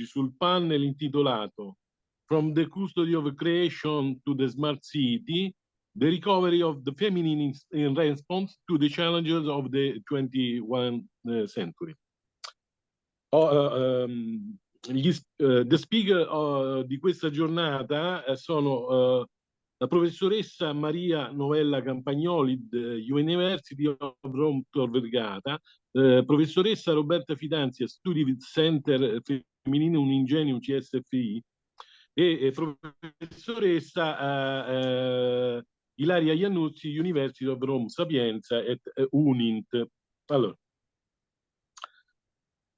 oggi sul panel intitolato From the Custody of Creation to the Smart City, the Recovery of the Feminine in Response to the Challenges of the 21st Century. The speaker di questa giornata sono la professoressa Maria Novella Campagnoli University of Rome Tor Vergata, professoressa Roberta Fidanzia, Studi Center Femminile Uningenium CSFI, e professoressa Ilaria Iannuzzi, University of Rome Sapienza et Unint. Allora,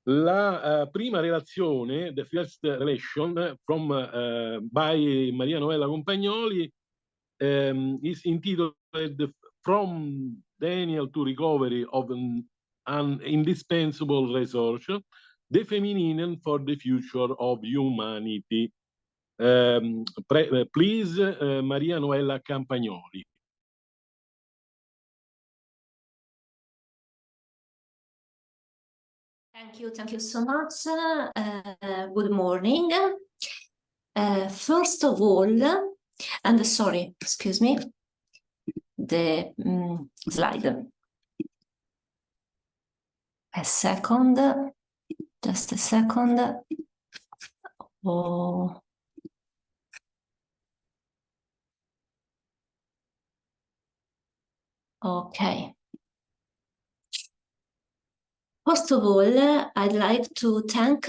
la prima relazione, the first relation from by Maria Novella Campagnoli, is entitled From Denial to Recovery of an Indispensable Resource, the Feminine for the Future of Humanity. Please, Maria Novella Campagnoli. Thank you so much. Good morning. First of all, and sorry, excuse me, the slide. A second, just a second. Oh. Okay. First of all, I'd like to thank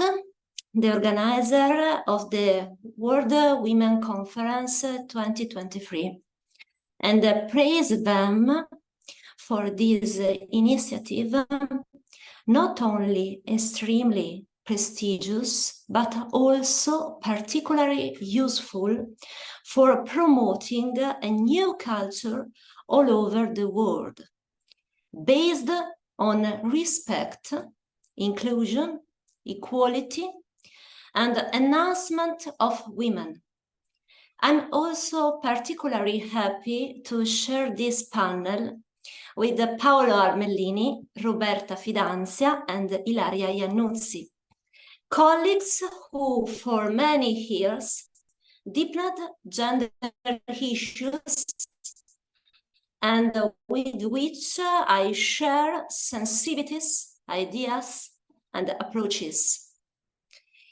the organizer of the World Women Conference 2023 and praise them for this initiative, not only extremely prestigious, but also particularly useful for promoting a new culture all over the world, based on respect, inclusion, equality, and enhancement of women. I'm also particularly happy to share this panel with Paolo Armellini, Roberta Fidanzia, and Ilaria Iannuzzi, colleagues who for many years deepened gender issues and with which I share sensitivities, ideas, and approaches.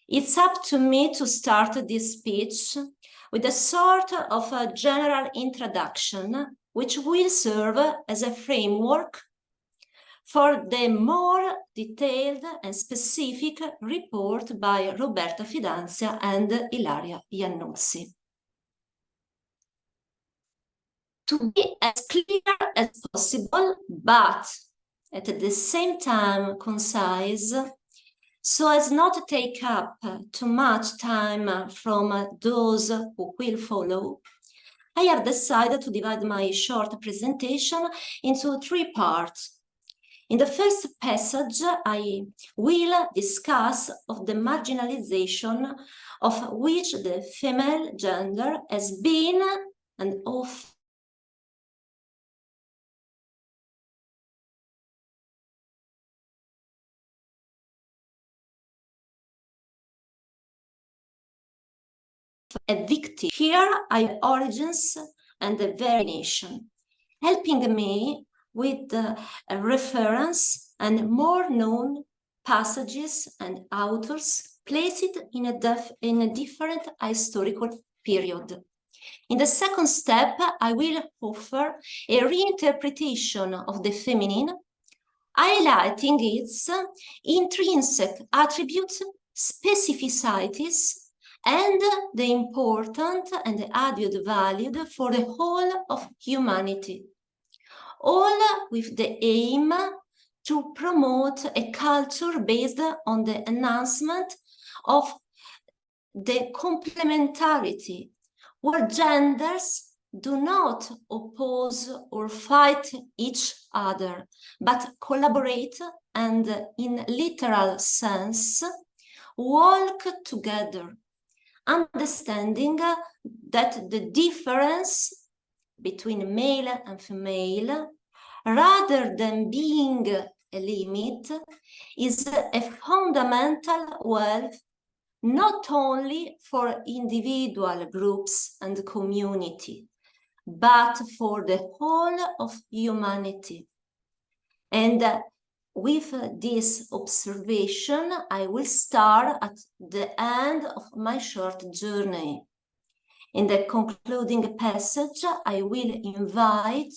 It's up to me to start this speech with a sort of a general introduction, which will serve as a framework for the more detailed and specific report by Roberta Fidanzia and Ilaria Iannuzzi. To be as clear as possible, but at the same time concise, so as not to take up too much time from those who will follow, I have decided to divide my short presentation into 3 parts. In the first passage, I will discuss of the marginalization of which the female gender has been and often a victim. Here are origins and the variation, helping me with a reference and more known passages and authors placed in a different historical period. In the second step, I will offer a reinterpretation of the feminine, highlighting its intrinsic attributes, specificities, and the important and the added value for the whole of humanity, all with the aim to promote a culture based on the enhancement of the complementarity, where genders do not oppose or fight each other, but collaborate and, in literal sense, walk together, understanding that the difference between male and female, rather than being a limit, is a fundamental wealth not only for individual groups and community, but for the whole of humanity. And with this observation, I will start at the end of my short journey. In the concluding passage, I will invite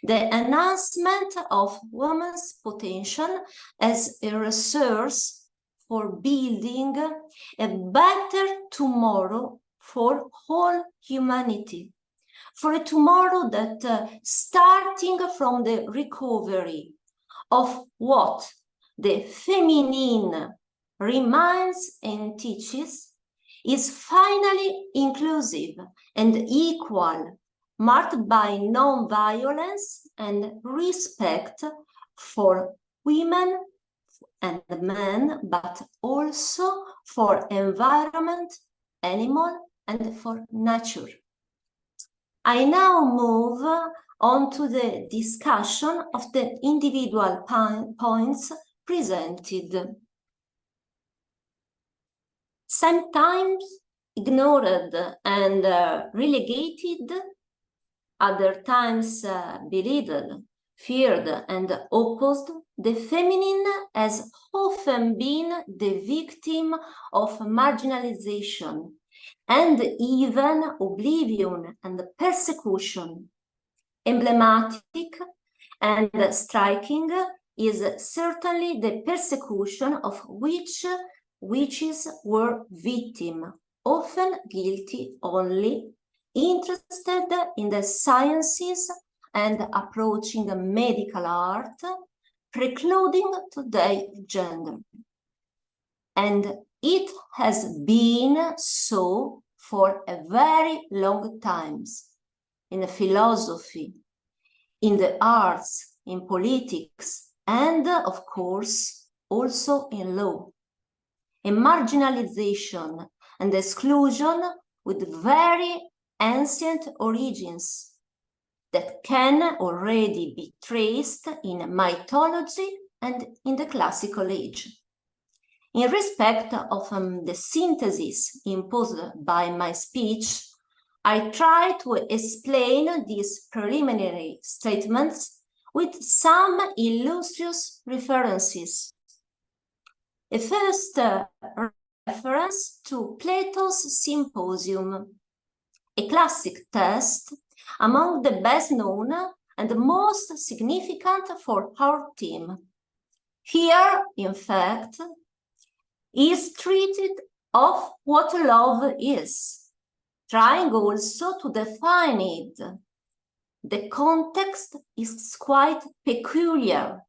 the enhancement of women's potential as a resource for building a better tomorrow for whole humanity, for a tomorrow that, starting from the recovery of what the feminine reminds and teaches, is finally inclusive and equal, marked by non-violence and respect for women and men, but also for environment, animal, and for nature. I now move on to the discussion of the individual points presented. Sometimes ignored and relegated, other times belittled, feared, and opposed, the feminine has often been the victim of marginalization and even oblivion and persecution. Emblematic and striking is certainly the persecution of which witches were victims, often guilty only, interested in the sciences and approaching medical art, precluding today gender. And it has been so for a very long time, in philosophy, in the arts, in politics, and of course, also in law. A marginalization and exclusion with very ancient origins that can already be traced in mythology and in the classical age. In respect of the synthesis imposed by my speech, I try to explain these preliminary statements with some illustrious references. A first reference to Plato's Symposium, a classic text among the best known and most significant for our theme. Here, in fact, is treated of what love is, trying also to define it. The context is quite peculiar,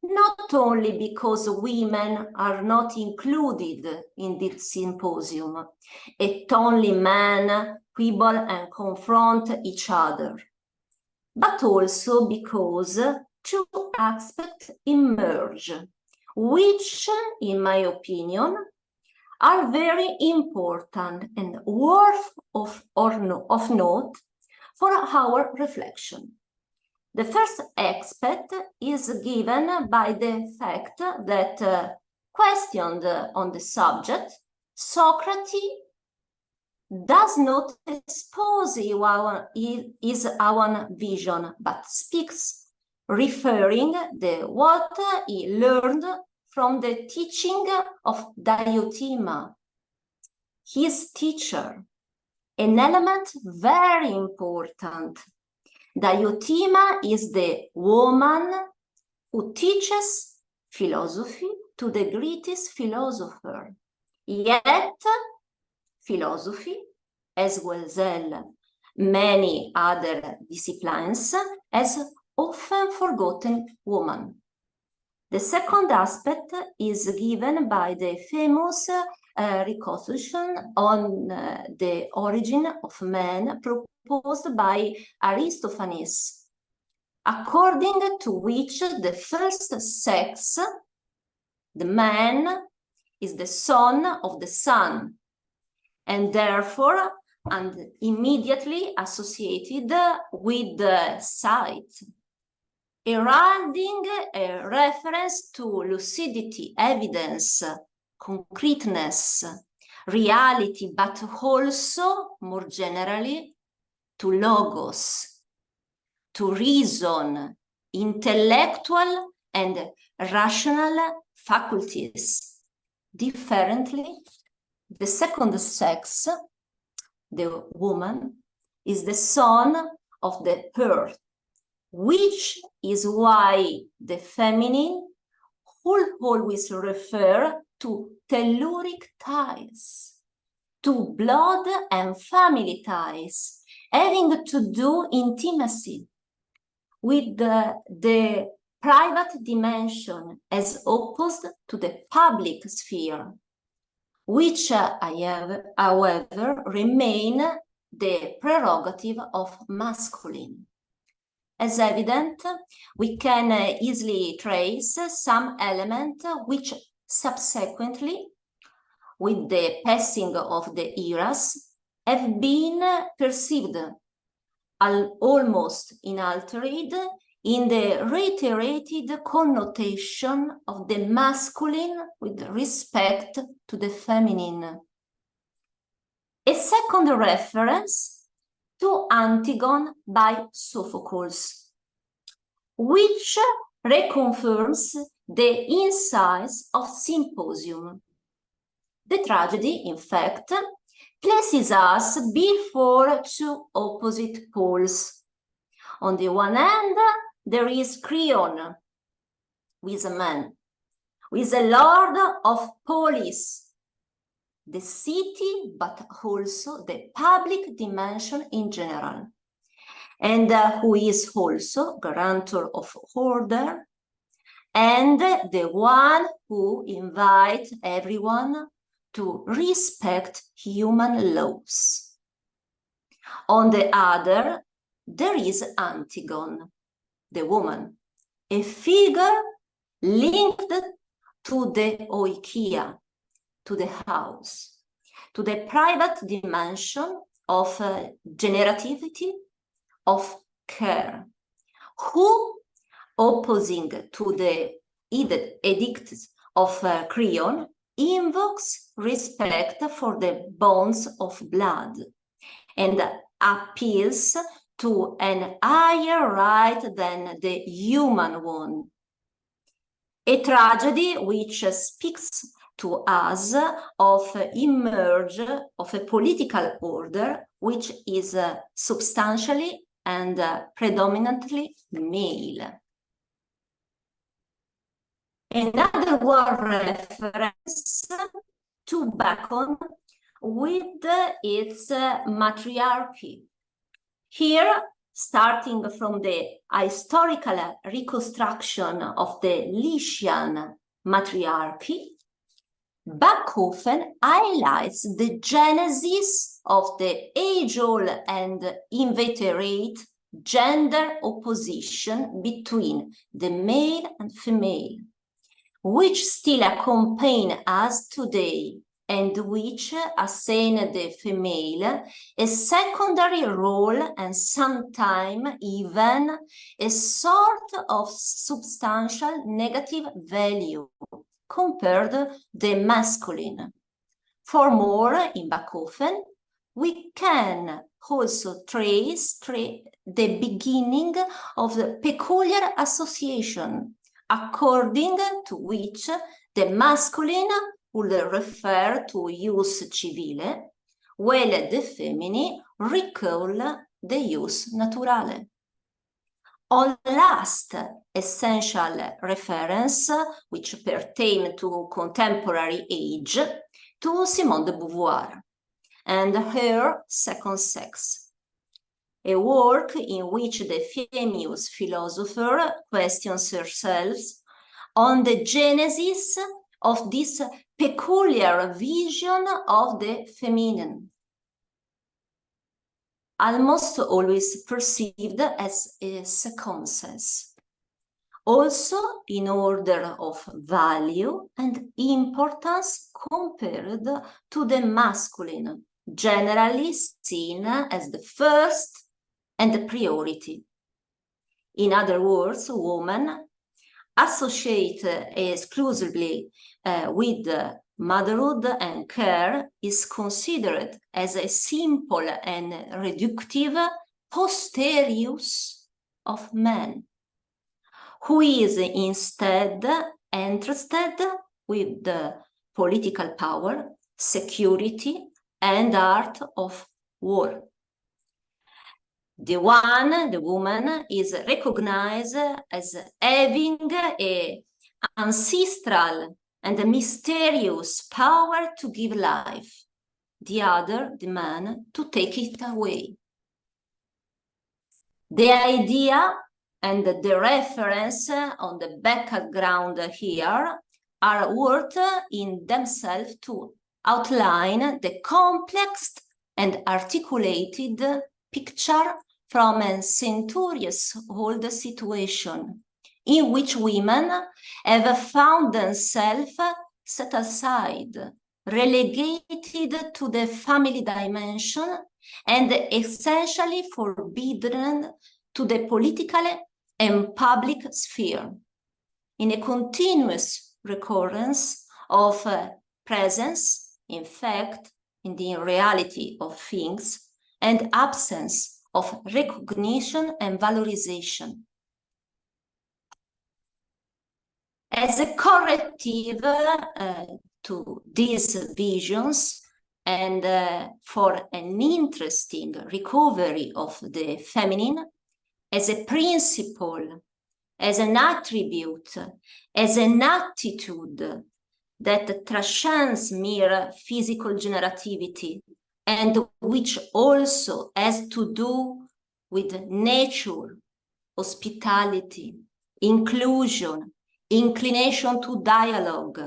not only because women are not included in this symposium, and only men quibble and confront each other, but also because two aspects emerge, which, in my opinion, are very important and worth of note for our reflection. The first aspect is given by the fact that, questioned on the subject, Socrates does not expose his own vision, but speaks, referring to what he learned from the teaching of Diotima, his teacher, an element very important. Diotima is the woman who teaches philosophy to the greatest philosopher. Yet, philosophy, as well as many other disciplines, has often forgotten woman. The second aspect is given by the famous reconstruction on the origin of man proposed by Aristophanes, according to which the first sex, the man, is the son of the sun, and therefore and immediately associated with the sight, heralding a reference to lucidity, evidence, concreteness, reality, but also, more generally, to logos, to reason, intellectual and rational faculties. Differently, the second sex, the woman, is the son of the earth, which is why the feminine will always refer to telluric ties, to blood and family ties, having to do intimacy with the private dimension as opposed to the public sphere, which, however, remain the prerogative of masculine. As evident, we can easily trace some element which subsequently, with the passing of the eras, have been perceived almost inaltered in the reiterated connotation of the masculine with respect to the feminine. A second reference to Antigone by Sophocles, which reconfirms the insights of Symposium. The tragedy, in fact, places us before two opposite poles. On the one hand, there is Creon, who is a man, who is a lord of polis, the city, but also the public dimension in general, and who is also guarantor of order, and the one who invites everyone to respect human laws. On the other, there is Antigone, the woman, a figure linked to the oikia, to the house, to the private dimension of generativity, of care, who, opposing to the edicts of Creon, invokes respect for the bonds of blood and appeals to an higher right than the human one. A tragedy which speaks to us of emerge of a political order which is substantially and predominantly male. Another one reference to Bacon with its matriarchy. Here, starting from the historical reconstruction of the Lycian matriarchy, Bachofen highlights the genesis of the age-old and inveterate gender opposition between the male and female, which still accompany us today, and which assign the female a secondary role and sometimes even a sort of substantial negative value compared to the masculine. For more, in Bachofen, we can also trace the beginning of the peculiar association, according to which the masculine will refer to ius civile, while the feminine recall the ius naturale. On last essential reference, which pertain to contemporary age, to Simone de Beauvoir and her Second Sex, a work in which the famous philosopher questions herself on the genesis of this peculiar vision of the feminine, almost always perceived as a sequences, also in order of value and importance compared to the masculine, generally seen as the first and the priority. In other words, women associate exclusively with motherhood and care is considered as a simple and reductive posterius of man, who is instead entrusted with the political power, security, and art of war. The woman, is recognized as having an ancestral and a mysterious power to give life, the other, the man, to take it away. The idea and the reference on the background here are worth in themselves to outline the complex and articulated picture from a centuries-old situation in which women have found themselves set aside, relegated to the family dimension, and essentially forbidden to the political and public sphere, in a continuous recurrence of presence, in fact, in the reality of things, and absence of recognition and valorization. As a corrective to these visions and for an interesting recovery of the feminine, as a principle, as an attribute, as an attitude that transcends mere physical generativity, and which also has to do with nature, hospitality, inclusion, inclination to dialogue,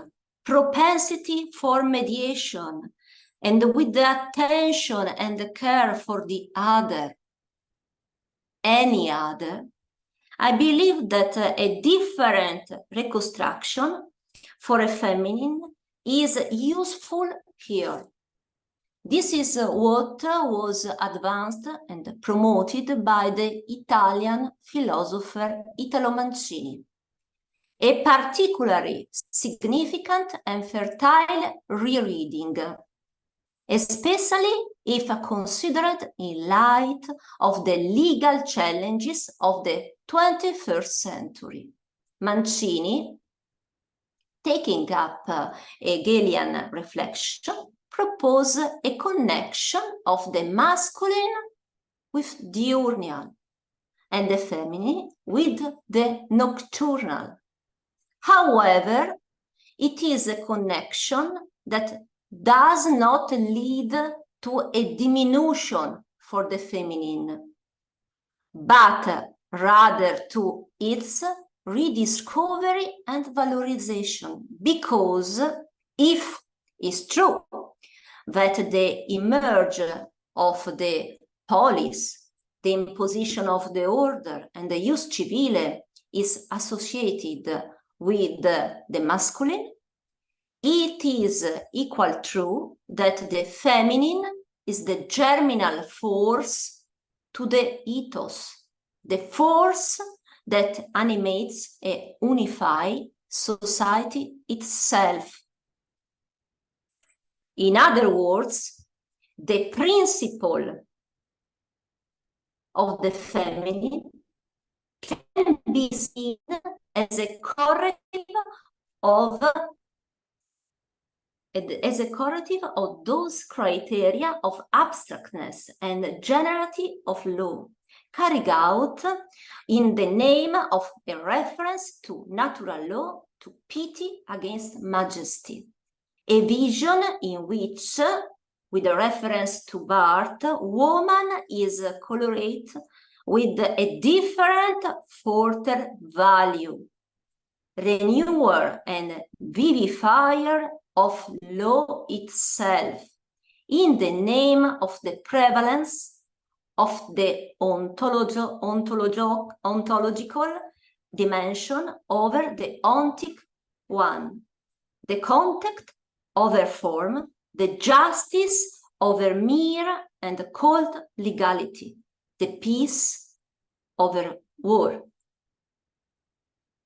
propensity for mediation, and with the attention and the care for the other, any other, I believe that a different reconstruction for a feminine is useful here. This is what was advanced and promoted by the Italian philosopher Italo Mancini. A particularly significant and fertile rereading, especially if considered in light of the legal challenges of the 21st century. Mancini, taking up Hegelian reflection, propose a connection of the masculine with the diurnal and the feminine with the nocturnal. However, it is a connection that does not lead to a diminution for the feminine, but rather to its rediscovery and valorization, because if it's true that the emerge of the polis, the imposition of the order, and the ius civile is associated with the masculine, it is equal true that the feminine is the germinal force to the ethos, the force that animates a unified society itself. In other words, the principle of the feminine can be seen as a corrective of those criteria of abstractness and generality of law, carried out in the name of a reference to natural law, to pity against majesty. A vision in which, with a reference to Barthes, woman is colored with a different further value, renewer and vivifier of law itself, in the name of the prevalence of the ontological dimension over the ontic one, the contact over form, the justice over mere and cold legality, the peace over war,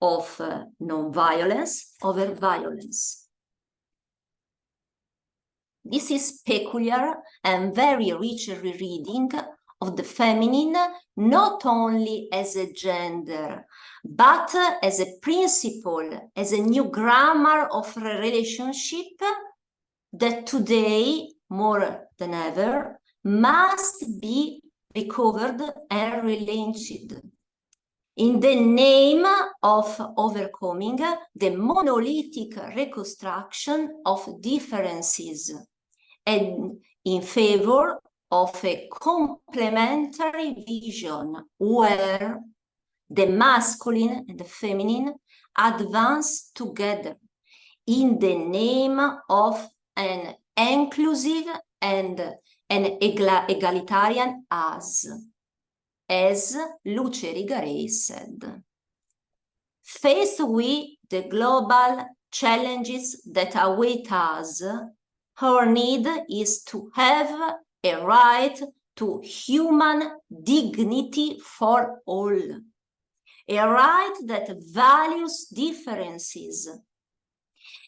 of non-violence over violence. This is peculiar and very rich rereading of the feminine, not only as a gender, but as a principle, as a new grammar of a relationship that today, more than ever, must be recovered and relaunched in the name of overcoming the monolithic reconstruction of differences and in favor of a complementary vision where the masculine and the feminine advance together in the name of an inclusive and an egalitarian as Luce Rigarei said. Faced with the global challenges that await us, our need is to have a right to human dignity for all, a right that values differences.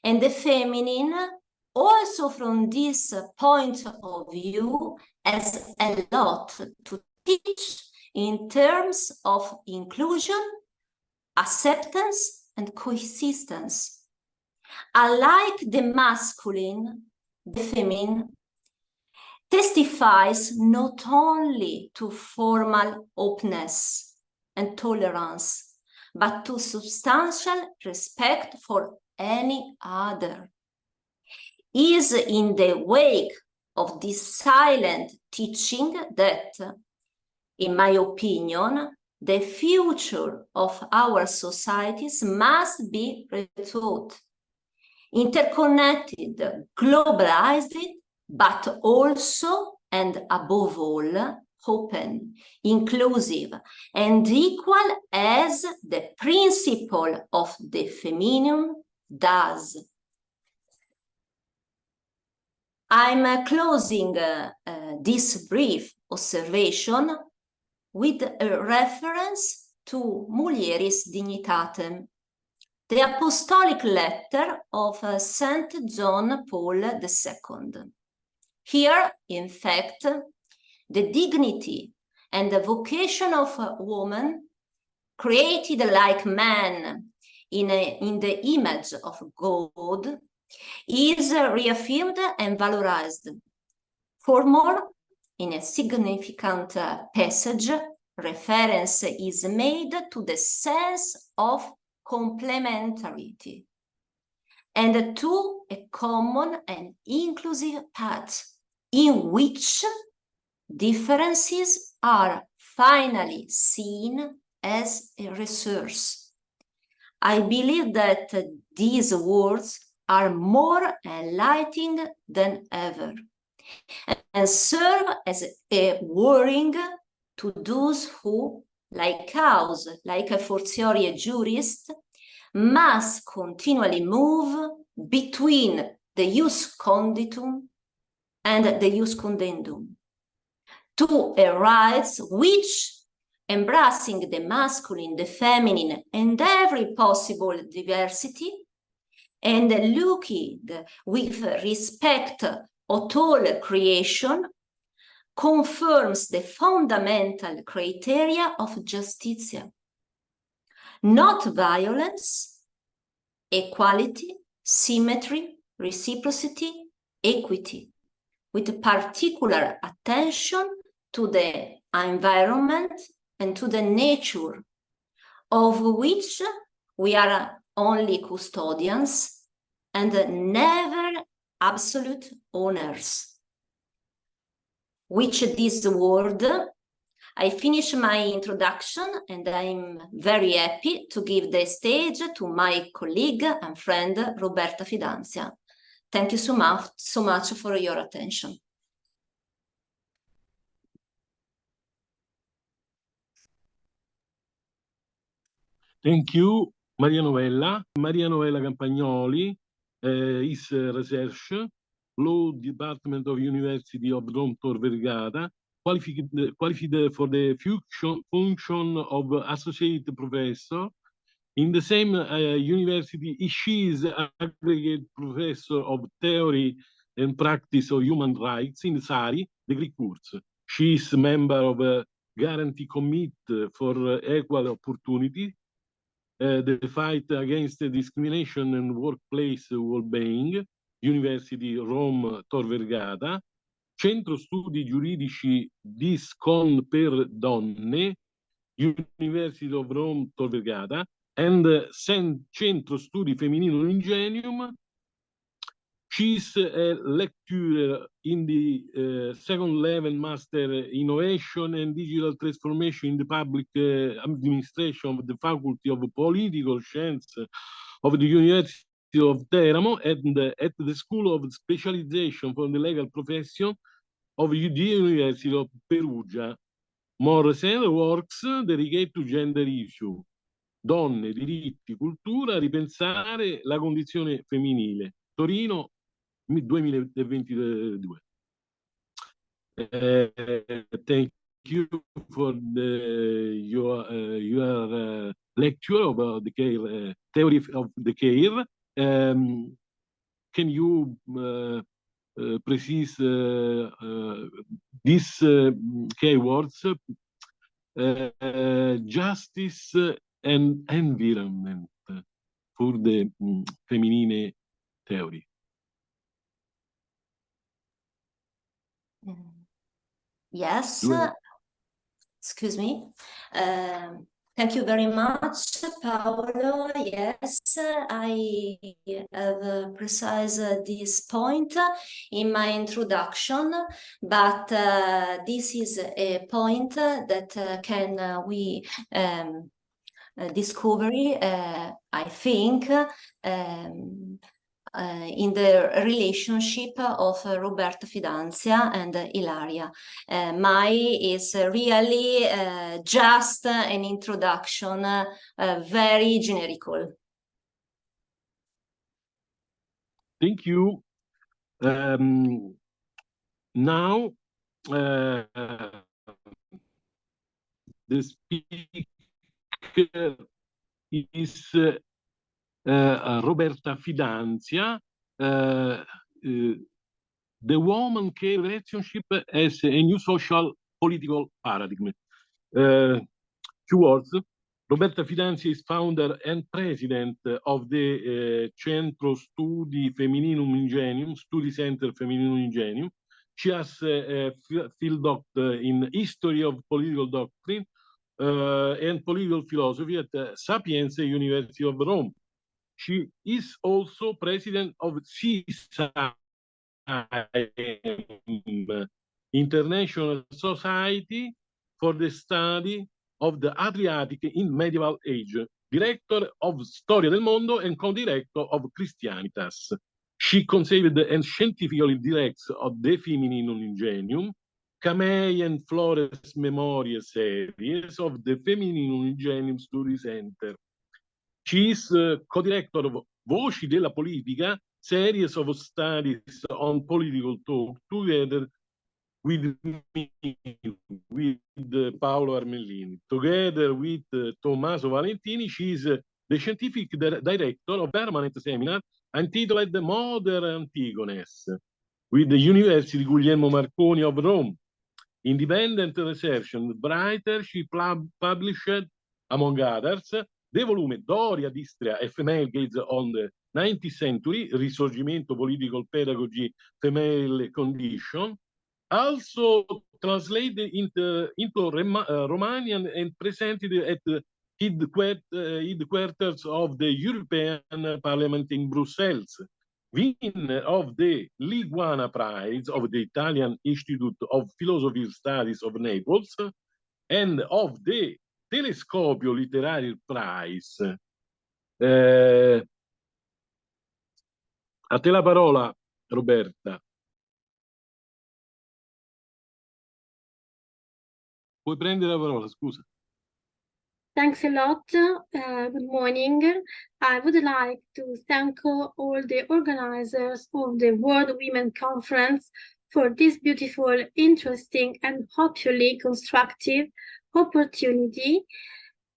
And the feminine, also from this point of view, has a lot to teach in terms of inclusion, acceptance, and coexistence. Unlike the masculine, the feminine testifies not only to formal openness and tolerance, but to substantial respect for any other. It is in the wake of this silent teaching that, in my opinion, the future of our societies must be rethought, interconnected, globalized, but also and above all, open, inclusive, and equal as the principle of the feminine does. I'm closing this brief observation with a reference to Mulieris Dignitatem, the apostolic letter of Saint John Paul II. Here, in fact, the dignity and the vocation of a woman, created like man in the image of God, is reaffirmed and valorized. Furthermore, in a significant passage, reference is made to the sense of complementarity and to a common and inclusive path in which differences are finally seen as a resource. I believe that these words are more enlightening than ever and serve as a warning to those who, like us, like a fortiori jurist, must continually move between the ius conditum and the ius condendum, to a rights which, embracing the masculine, the feminine, and every possible diversity, and looking with respect at all creation, confirms the fundamental criteria of justitia: not violence, equality, symmetry, reciprocity, equity, with particular attention to the environment and to the nature, of which we are only custodians and never absolute owners. With this word, I finish my introduction, and I'm very happy to give the stage to my colleague and friend, Roberta Fidanzia. Thank you so much for your attention. Thank you, Maria Novella. Maria Novella Campagnoli is research, Law Department of University of Rome Tor Vergata, qualified for the function of associate professor. In the same university, she is aggregate professor of theory and practice of human rights in SARI, the Greek course. She is a member of a Guarantee Committee for Equal Opportunity, the fight against discrimination and workplace well-being, University Rome Tor Vergata, Centro Studi Giuridici Discon per Donne, University of Rome Tor Vergata, and Centro Studi Femminile Ingenium. She's a lecturer in the second level Master Innovation and Digital Transformation in the Public Administration of the Faculty of Political Science of the University of Teramo and at the School of Specialization for the Legal Profession of the University of Perugia. More recent works dedicated to gender issue, donne, diritti, cultura, ripensare la condizione femminile. Torino 2022. Thank you for your lecture about the care, theory of the care. Can you precise these keywords? Justice and environment for the feminine theory. Yes, excuse me. Thank you very much, Paolo. Yes, I have precised this point in my introduction, but this is a point that can we discover, I think, in the relationship of Roberta Fidanzia and Ilaria. My is really just an introduction, very generical. Thank you. Now, the speaker is Roberta Fidanzia, the woman-care relationship as a new social political paradigm. Two words. Roberta Fidanzia is founder and president of the Centro Studi Femmininum Ingenium, Study Center Femmininum Ingenium. She has a field doctor in history of political doctrine and political philosophy at Sapienza University of Rome. She is also president of CISAM, International Society for the Study of the Adriatic in Medieval Age, director of Storia del Mondo and co-director of Christianitas. She conceived and scientifically directs of the Femininum Ingenium, Camei and Flores Memoria series of the Femininum Ingenium Study Center. She is co-director of Voci della Politica, series of studies on political talk, together with me, with Paolo Armellini. Together with Tommaso Valentini, she is the scientific director of permanent seminar entitled Modern Antigones, with the University Guglielmo Marconi of Rome. Independent research and writer, she published, among others, the volume Doria d'Istria, a female gaze on the 19th century, Risorgimento Political Pedagogy, Female Condition, also translated into Romanian and presented at the headquarters of the European Parliament in Brussels. Winner of the Liguana Prize of the Italian Institute of Philosophy Studies of Naples and of the Telescopio Literary Prize. A te la parola, Roberta. Puoi prendere la parola, scusa. Thanks a lot. Good morning. I would like to thank all the organizers of the World Women Conference for this beautiful, interesting, and hopefully constructive opportunity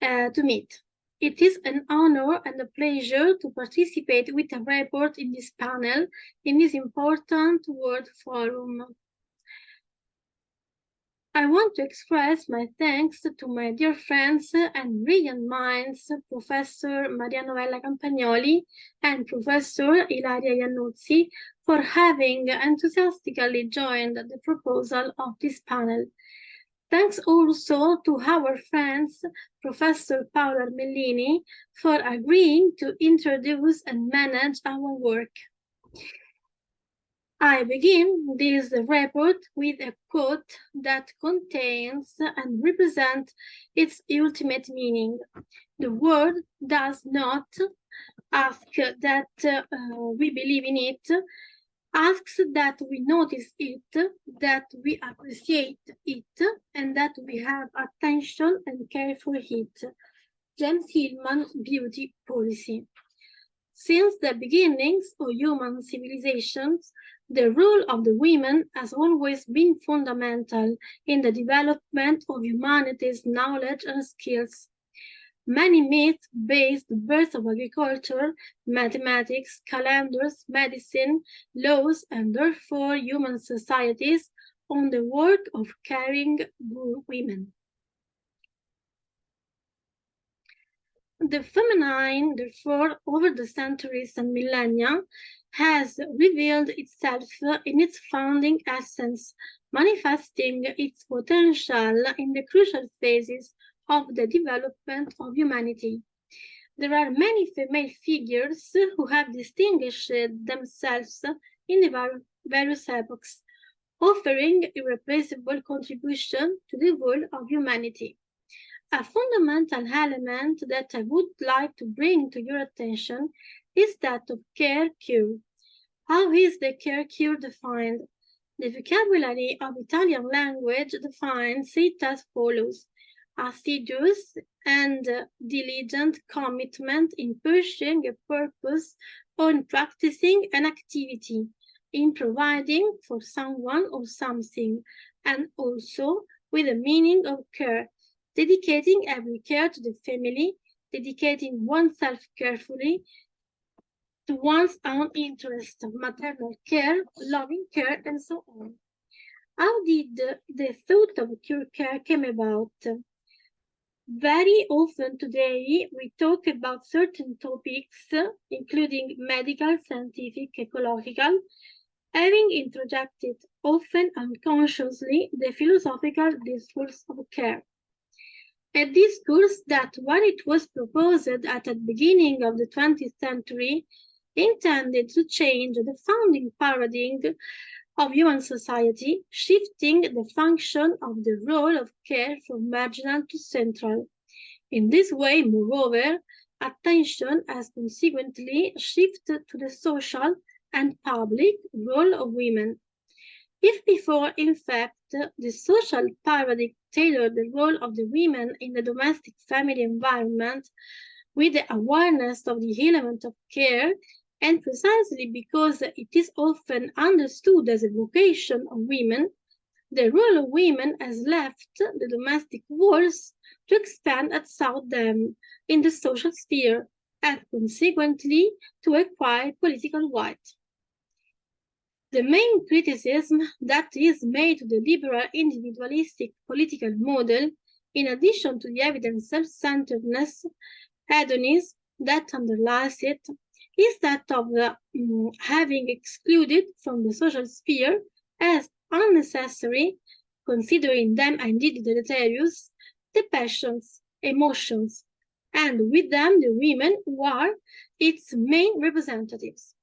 to meet. It is an honor and a pleasure to participate with a report in this panel, in this important World Forum. I want to express my thanks to my dear friends and brilliant minds, Professor Maria Novella Campagnoli and Professor Ilaria Iannuzzi, for having enthusiastically joined the proposal of this panel. Thanks also to our friends, Professor Paolo Armellini, for agreeing to introduce and manage our work. I begin this report with a quote that contains and represents its ultimate meaning. The world does not ask that we believe in it, asks that we notice it, that we appreciate it, and that we have attention and care for it. James Hillman, Beauty Policy. Since the beginnings of human civilizations, the role of the women has always been fundamental in the development of humanity's knowledge and skills. Many myths based the birth of agriculture, mathematics, calendars, medicine, laws, and therefore human societies on the work of caring women. The feminine, therefore, over the centuries and millennia, has revealed itself in its founding essence, manifesting its potential in the crucial phases of the development of humanity. There are many female figures who have distinguished themselves in the various epochs, offering irreplaceable contribution to the world of humanity. A fundamental element that I would like to bring to your attention is that of care-cure. How is the care-cure defined? The vocabulary of Italian language defines it as follows: assiduous and diligent commitment in pursuing a purpose or in practicing an activity, in providing for someone or something, and also with a meaning of care, dedicating every care to the family, dedicating oneself carefully to one's own interest, maternal care, loving care, and so on. How did the thought of cure care come about? Very often today, we talk about certain topics, including medical, scientific, ecological, having interjected, often unconsciously, the philosophical discourse of care. A discourse that, when it was proposed at the beginning of the 20th century, intended to change the founding paradigm of human society, shifting the function of the role of care from marginal to central. In this way, moreover, attention has consequently shifted to the social and public role of women. If before, in fact, the social paradigm tailored the role of the women in the domestic family environment with the awareness of the element of care, and precisely because it is often understood as a vocation of women, the role of women has left the domestic walls to expand outside them in the social sphere, and consequently to acquire political weight. The main criticism that is made to the liberal individualistic political model, in addition to the evident self-centeredness, hedonism that underlies it, is that of having excluded from the social sphere as unnecessary, considering them indeed deleterious, the passions, emotions, and with them the women who are its main representatives.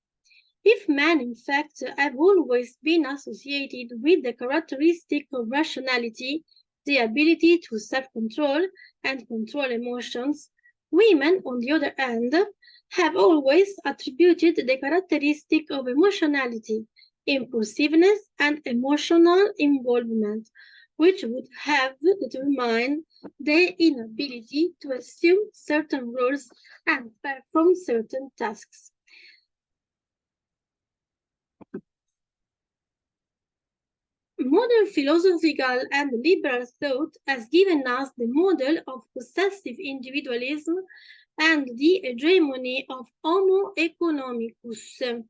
If men, in fact, have always been associated with the characteristic of rationality, the ability to self-control and control emotions, women, on the other hand, have always attributed the characteristic of emotionality, impulsiveness, and emotional involvement, which would have determined their inability to assume certain roles and perform certain tasks. Modern philosophical and liberal thought has given us the model of possessive individualism and the hegemony of Homo economicus.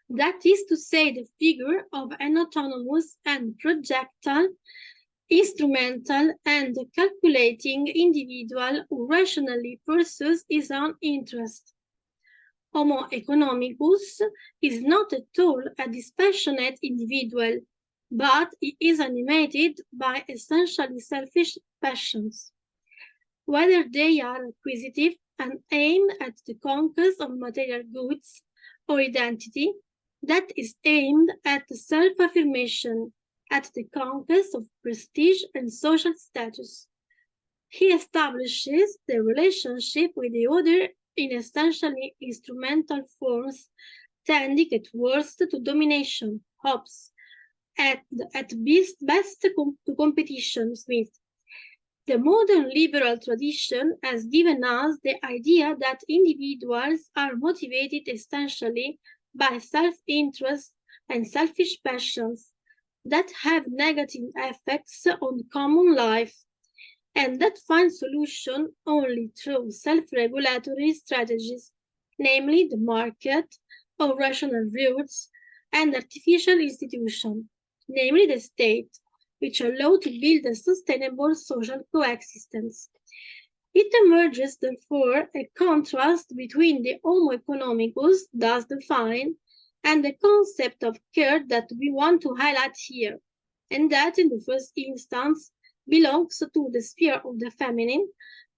That is to say, the figure of an autonomous and projectile, instrumental and calculating individual who rationally pursues his own interest. Homo economicus is not at all a dispassionate individual, but he is animated by essentially selfish passions. Whether they are acquisitive and aimed at the conquest of material goods, or identity that is aimed at self-affirmation, at the conquest of prestige and social status. He establishes the relationship with the other in essentially instrumental forms, tending at worst to domination, hopes, at best to competition with. The modern liberal tradition has given us the idea that individuals are motivated essentially by self-interest and selfish passions that have negative effects on common life, and that find solution only through self-regulatory strategies, namely the market, or rational routes, and artificial institutions, namely the state, which allow to build a sustainable social coexistence. It emerges, therefore, a contrast between the Homo economicus, thus defined, and the concept of care that we want to highlight here, and that, in the first instance, belongs to the sphere of the feminine,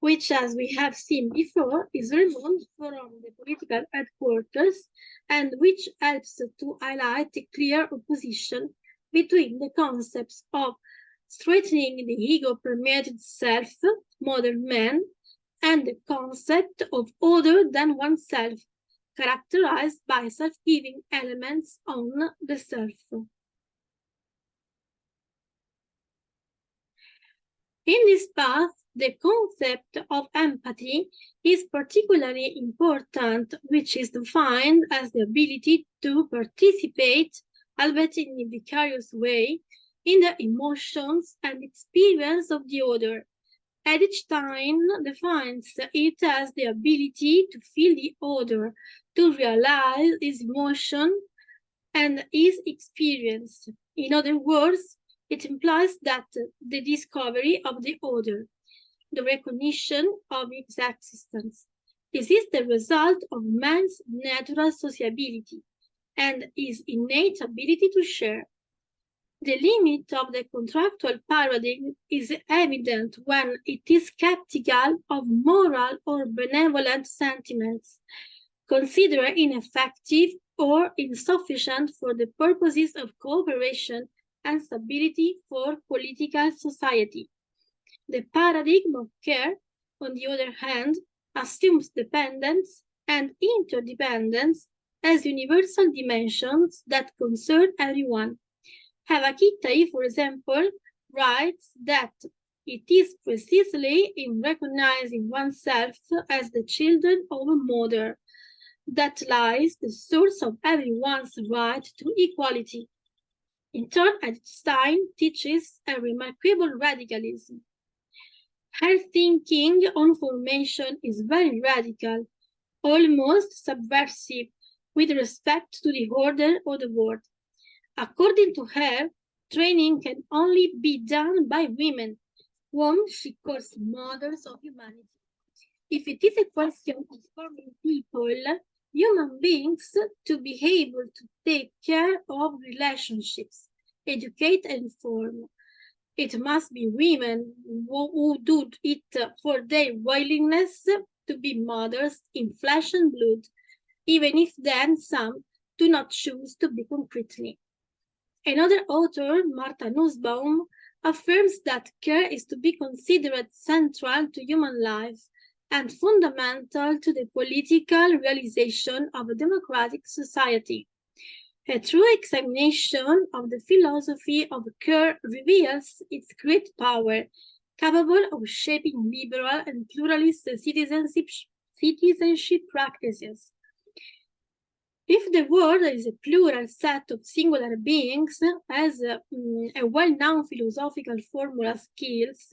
which, as we have seen before, is removed from the political headquarters, and which helps to highlight a clear opposition between the concepts of strengthening the ego-permeated self, modern man, and the concept of other than oneself, characterized by self-giving elements on the self. In this path, the concept of empathy is particularly important, which is defined as the ability to participate, albeit in a vicarious way, in the emotions and experience of the other. Edstein defines it as the ability to feel the other, to realize his emotion and his experience. In other words, it implies that the discovery of the other, the recognition of its existence. This is the result of man's natural sociability and his innate ability to share. The limit of the contractual paradigm is evident when it is skeptical of moral or benevolent sentiments, considered ineffective or insufficient for the purposes of cooperation and stability for political society. The paradigm of care, on the other hand, assumes dependence and interdependence as universal dimensions that concern everyone. Havakitai, for example, writes that it is precisely in recognizing oneself as the children of a mother that lies the source of everyone's right to equality. In turn, Edstein teaches a remarkable radicalism. Her thinking on formation is very radical, almost subversive with respect to the order of the world. According to her, training can only be done by women, whom she calls mothers of humanity. If it is a question of forming people, human beings, to be able to take care of relationships, educate and form, it must be women who do it for their willingness to be mothers in flesh and blood, even if then some do not choose to be concretely. Another author, Martha Nussbaum, affirms that care is to be considered central to human life and fundamental to the political realization of a democratic society. A true examination of the philosophy of care reveals its great power, capable of shaping liberal and pluralist citizenship practices. If the world is a plural set of singular beings, as a well-known philosophical formula skills,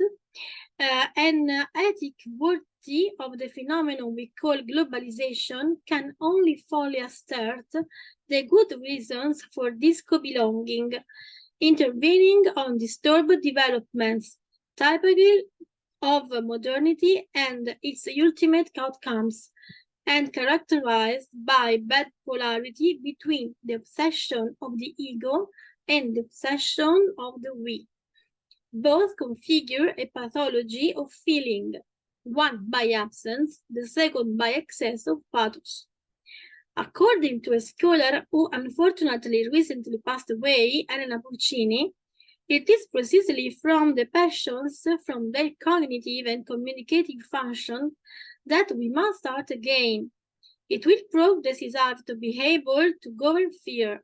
an ethic worthy of the phenomenon we call globalization can only fully assert the good reasons for this co-belonging, intervening on disturbed developments, typical of modernity and its ultimate outcomes, and characterized by bad polarity between the obsession of the ego and the obsession of the we. Both configure a pathology of feeling, one by absence, the second by excess of pathos. According to a scholar who unfortunately recently passed away, Elena Pulcini, it is precisely from the passions, from their cognitive and communicative function, that we must start again. It will prove decisive to be able to govern fear,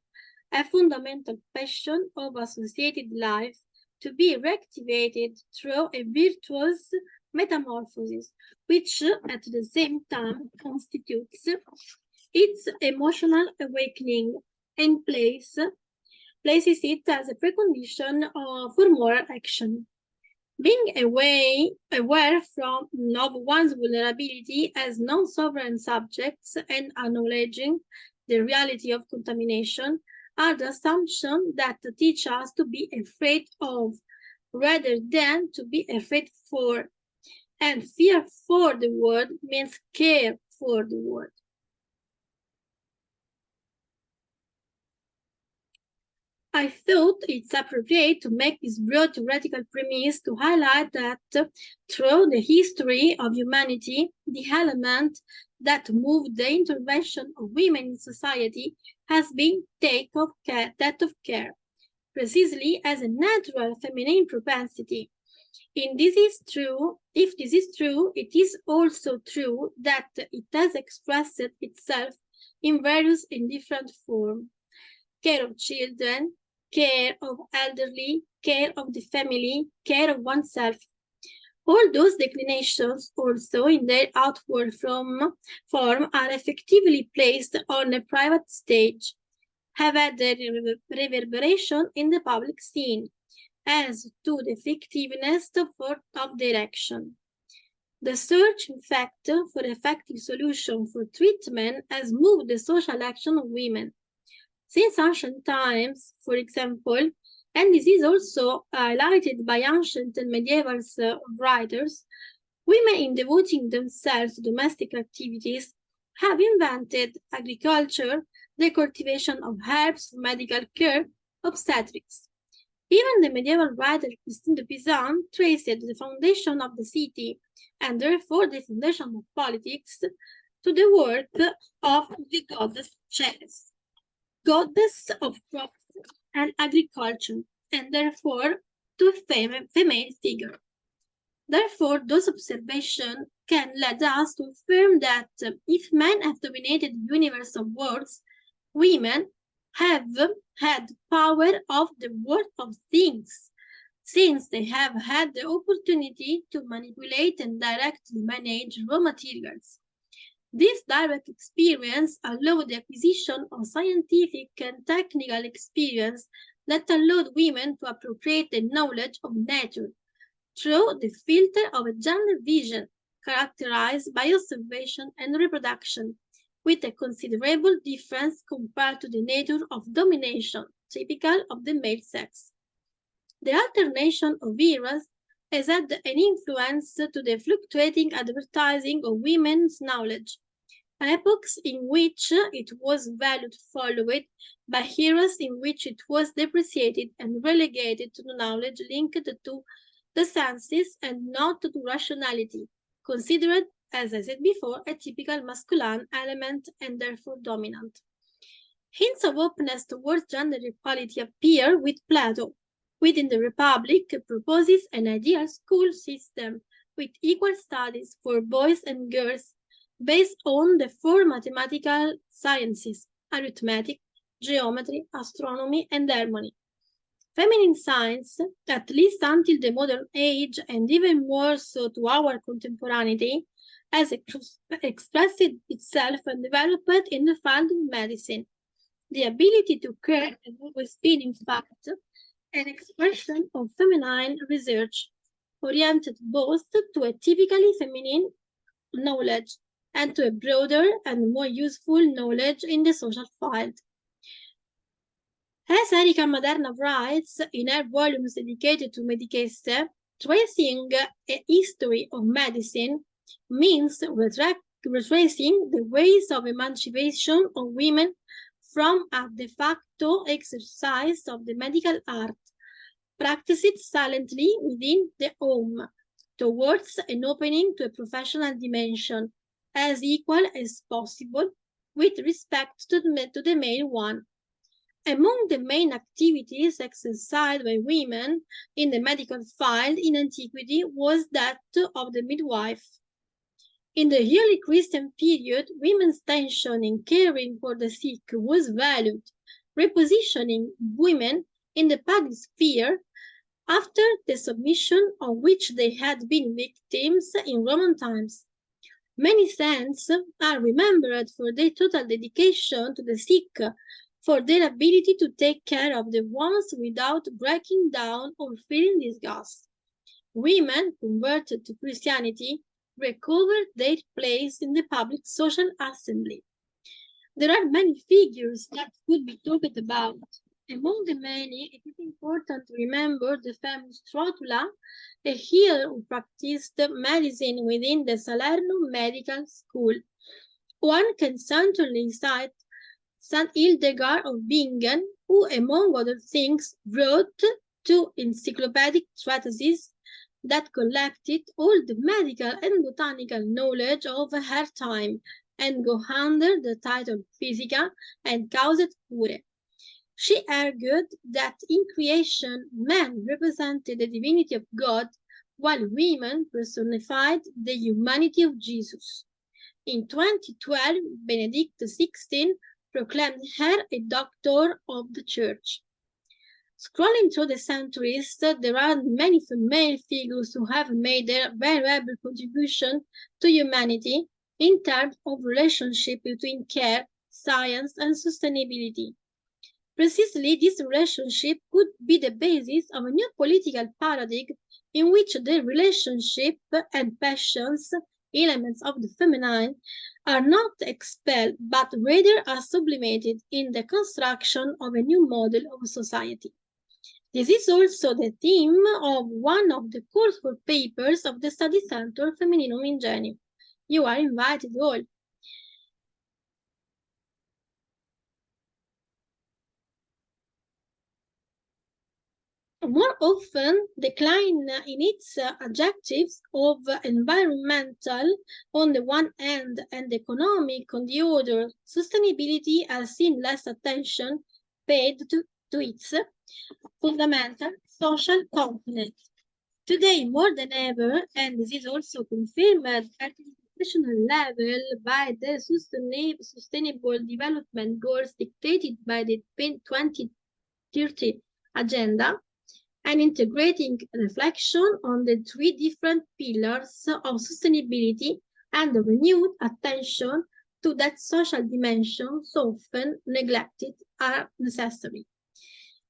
a fundamental passion of associated life, to be reactivated through a virtuous metamorphosis, which at the same time constitutes its emotional awakening and places it as a precondition for moral action. Being aware of one's vulnerability as non-sovereign subjects and acknowledging the reality of contamination are the assumptions that teach us to be afraid of rather than to be afraid for. And fear for the world means care for the world. I thought it's appropriate to make this broad theoretical premise to highlight that through the history of humanity, the element that moved the intervention of women in society has been that of care, precisely as a natural feminine propensity. If this is true, it is also true that it has expressed itself in various and different forms. Care of children, care of elderly, care of the family, care of oneself. All those declinations also in their outward form are effectively placed on a private stage, have had their reverberation in the public scene, as to the effectiveness of their action. The search, in fact, for effective solution for treatment has moved the social action of women. Since ancient times, for example, and this is also highlighted by ancient and medieval writers, women in devoting themselves to domestic activities have invented agriculture, the cultivation of herbs, medical care, obstetrics. Even the medieval writer Christine de Pizan traced the foundation of the city, and therefore the foundation of politics, to the work of the goddess Ceres, goddess of crops and agriculture, and therefore to a female figure. Therefore, those observations can lead us to affirm that if men have dominated the universe of words, women have had power of the world of things, since they have had the opportunity to manipulate and directly manage raw materials. This direct experience allowed the acquisition of scientific and technical experience that allowed women to appropriate the knowledge of nature through the filter of a gender vision characterized by observation and reproduction, with a considerable difference compared to the nature of domination typical of the male sex. The alternation of eras has had an influence to the fluctuating advertising of women's knowledge, epochs in which it was valued followed by eras in which it was depreciated and relegated to knowledge linked to the senses and not to rationality, considered, as I said before, a typical masculine element and therefore dominant. Hints of openness towards gender equality appear with Plato. Within the Republic, proposes an ideal school system with equal studies for boys and girls based on the four mathematical sciences, arithmetic, geometry, astronomy, and harmony. Feminine science, at least until the modern age and even more so to our contemporaneity, has expressed itself and developed in the field of medicine. The ability to care has always been, in fact, an expression of feminine research, oriented both to a typically feminine knowledge and to a broader and more useful knowledge in the social field. As Erika Maderna writes in her volumes dedicated to Mediceste, tracing a history of medicine means retracing the ways of emancipation of women from a de facto exercise of the medical art, practiced silently within the home, towards an opening to a professional dimension as equal as possible with respect to the male one. Among the main activities exercised by women in the medical field in antiquity was that of the midwife. In the early Christian period, women's tension in caring for the sick was valued, repositioning women in the public sphere after the submission of which they had been victims in Roman times. Many saints are remembered for their total dedication to the sick, for their ability to take care of the ones without breaking down or feeling disgust. Women converted to Christianity recovered their place in the public social assembly. There are many figures that could be talked about. Among the many, it is important to remember the famous Trotula, a healer who practiced medicine within the Salerno Medical School. One can certainly cite St. Hildegard of Bingen, who, among other things, wrote two encyclopedic treatises that collected all the medical and botanical knowledge of her time and go under the title Physica and Causae Cure. She argued that in creation, man represented the divinity of God, while women personified the humanity of Jesus. In 2012, Benedict XVI proclaimed her a doctor of the Church. Scrolling through the centuries, there are many female figures who have made their valuable contribution to humanity in terms of relationship between care, science, and sustainability. Precisely, this relationship could be the basis of a new political paradigm in which the relationship and passions, elements of the feminine, are not expelled but rather are sublimated in the construction of a new model of society. This is also the theme of one of the coursework papers of the Study Center Femininum Ingenium. You are invited all. More often, decline in its adjectives of environmental on the one hand and economic on the other, sustainability has seen less attention paid to its fundamental social component. Today, more than ever, and this is also confirmed at the international level by the Sustainable Development Goals dictated by the 2030 Agenda, and integrating reflection on the three different pillars of sustainability and a renewed attention to that social dimension so often neglected are necessary.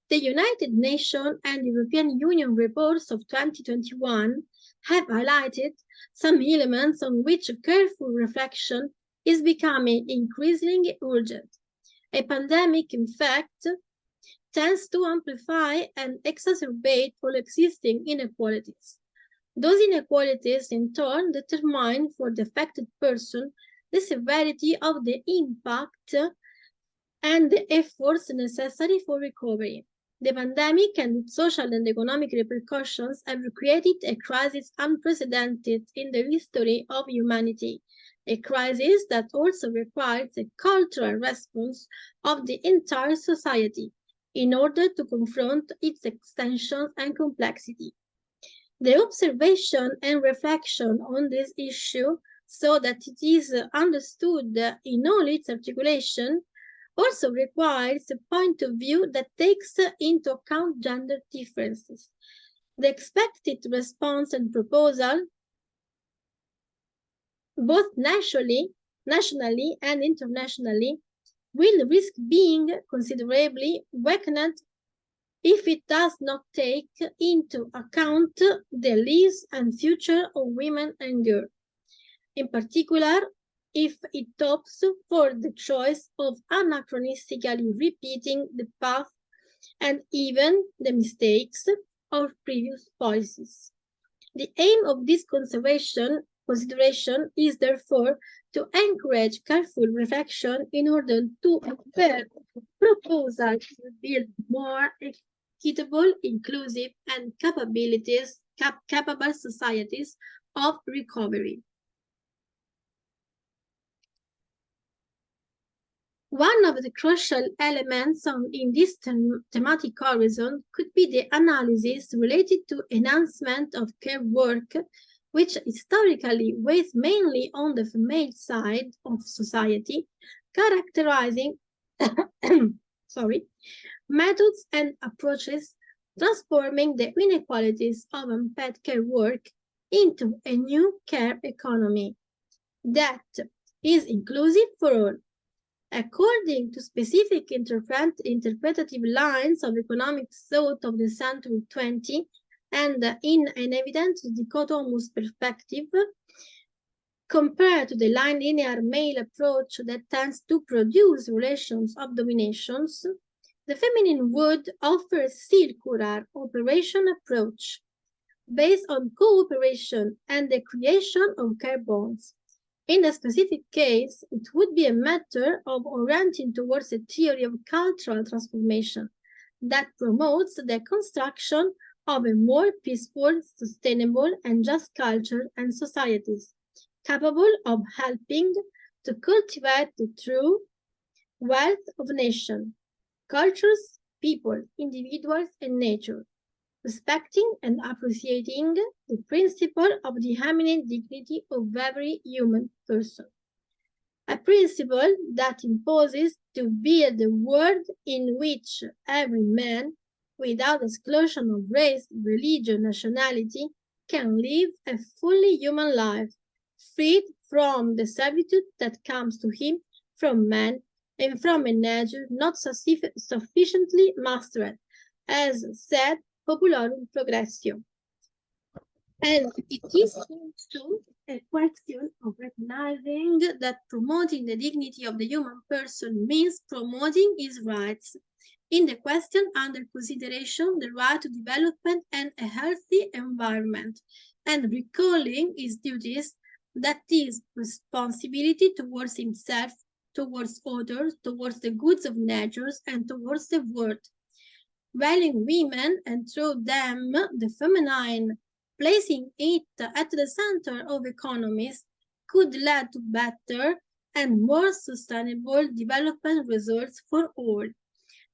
The United Nations and European Union reports of 2021 have highlighted some elements on which careful reflection is becoming increasingly urgent. A pandemic, in fact, tends to amplify and exacerbate all existing inequalities. Those inequalities, in turn, determine for the affected person the severity of the impact and the efforts necessary for recovery. The pandemic and its social and economic repercussions have created a crisis unprecedented in the history of humanity, a crisis that also requires a cultural response of the entire society in order to confront its extension and complexity. The observation and reflection on this issue so that it is understood in all its articulation also requires a point of view that takes into account gender differences. The expected response and proposal, both nationally and internationally, will risk being considerably weakened if it does not take into account the lives and future of women and girls. In particular, if it opts for the choice of anachronistically repeating the path and even the mistakes of previous policies. The aim of this consideration is therefore to encourage careful reflection in order to prepare proposals to build more equitable, inclusive, and capable societies of recovery. One of the crucial elements in this thematic horizon could be the analysis related to enhancement of care work, which historically weighs mainly on the female side of society, characterizing methods and approaches transforming the inequalities of unpaid care work into a new care economy that is inclusive for all. According to specific interpretative lines of economic thought of the century 20, and in an evident dichotomous perspective, compared to the linear male approach that tends to produce relations of dominations, the feminine would offer a circular operation approach based on cooperation and the creation of care bonds. In a specific case, it would be a matter of orienting towards a theory of cultural transformation that promotes the construction of a more peaceful, sustainable, and just culture and societies, capable of helping to cultivate the true wealth of nations, cultures, people, individuals, and nature, respecting and appreciating the principle of the eminent dignity of every human person. A principle that imposes to build a world in which every man, without exclusion of race, religion, nationality, can live a fully human life, freed from the servitude that comes to him from man and from a nature not sufficiently mastered, as said Populorum Progressio. And it is also a question of recognizing that promoting the dignity of the human person means promoting his rights. In the question under consideration, the right to development and a healthy environment, and recalling his duties, that is, responsibility towards himself, towards others, towards the goods of nature, and towards the world. Valuing women and through them the feminine, placing it at the center of economies, could lead to better and more sustainable development results for all.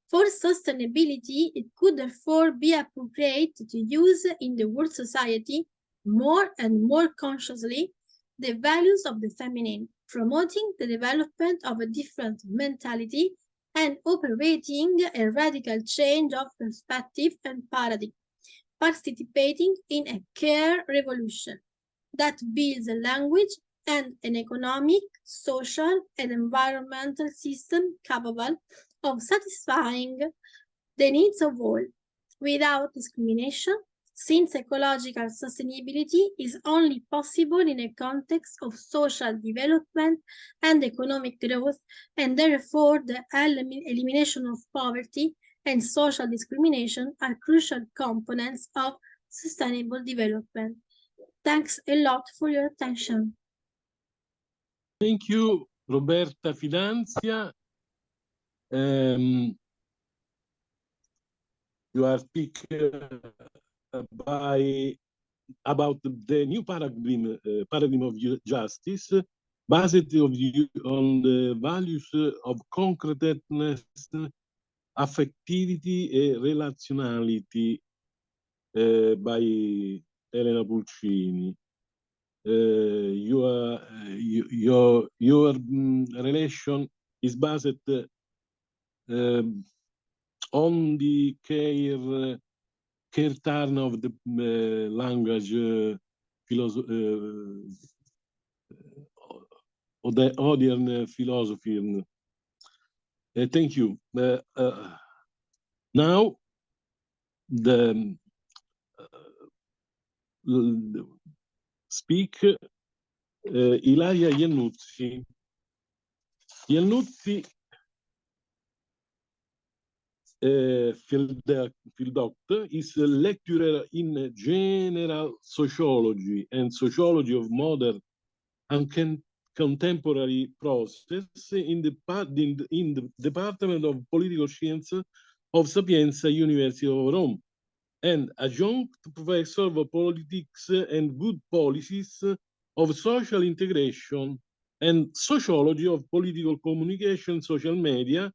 For sustainability, it could therefore be appropriate to use in the world society more and more consciously the values of the feminine, promoting the development of a different mentality and operating a radical change of perspective and paradigm, participating in a care revolution that builds a language and an economic, social, and environmental system capable of satisfying the needs of all, without discrimination, since ecological sustainability is only possible in a context of social development and economic growth, and therefore the elimination of poverty and social discrimination are crucial components of sustainable development. Thanks a lot for your attention. Thank you, Roberta Finanzia. You are speaking about the new paradigm of justice, based on the values of concreteness, affectivity, and relationality by Elena Pulcini. Your relation is based on the care turn of the language of the modern philosophy. Thank you. Now, the speak Ilaria Iannuzzi. Iannuzzi field doctor is a lecturer in general sociology and sociology of modern and contemporary process in the Department of Political Science of Sapienza, University of Rome, and adjunct professor of politics and good policies of social integration and sociology of political communication, social media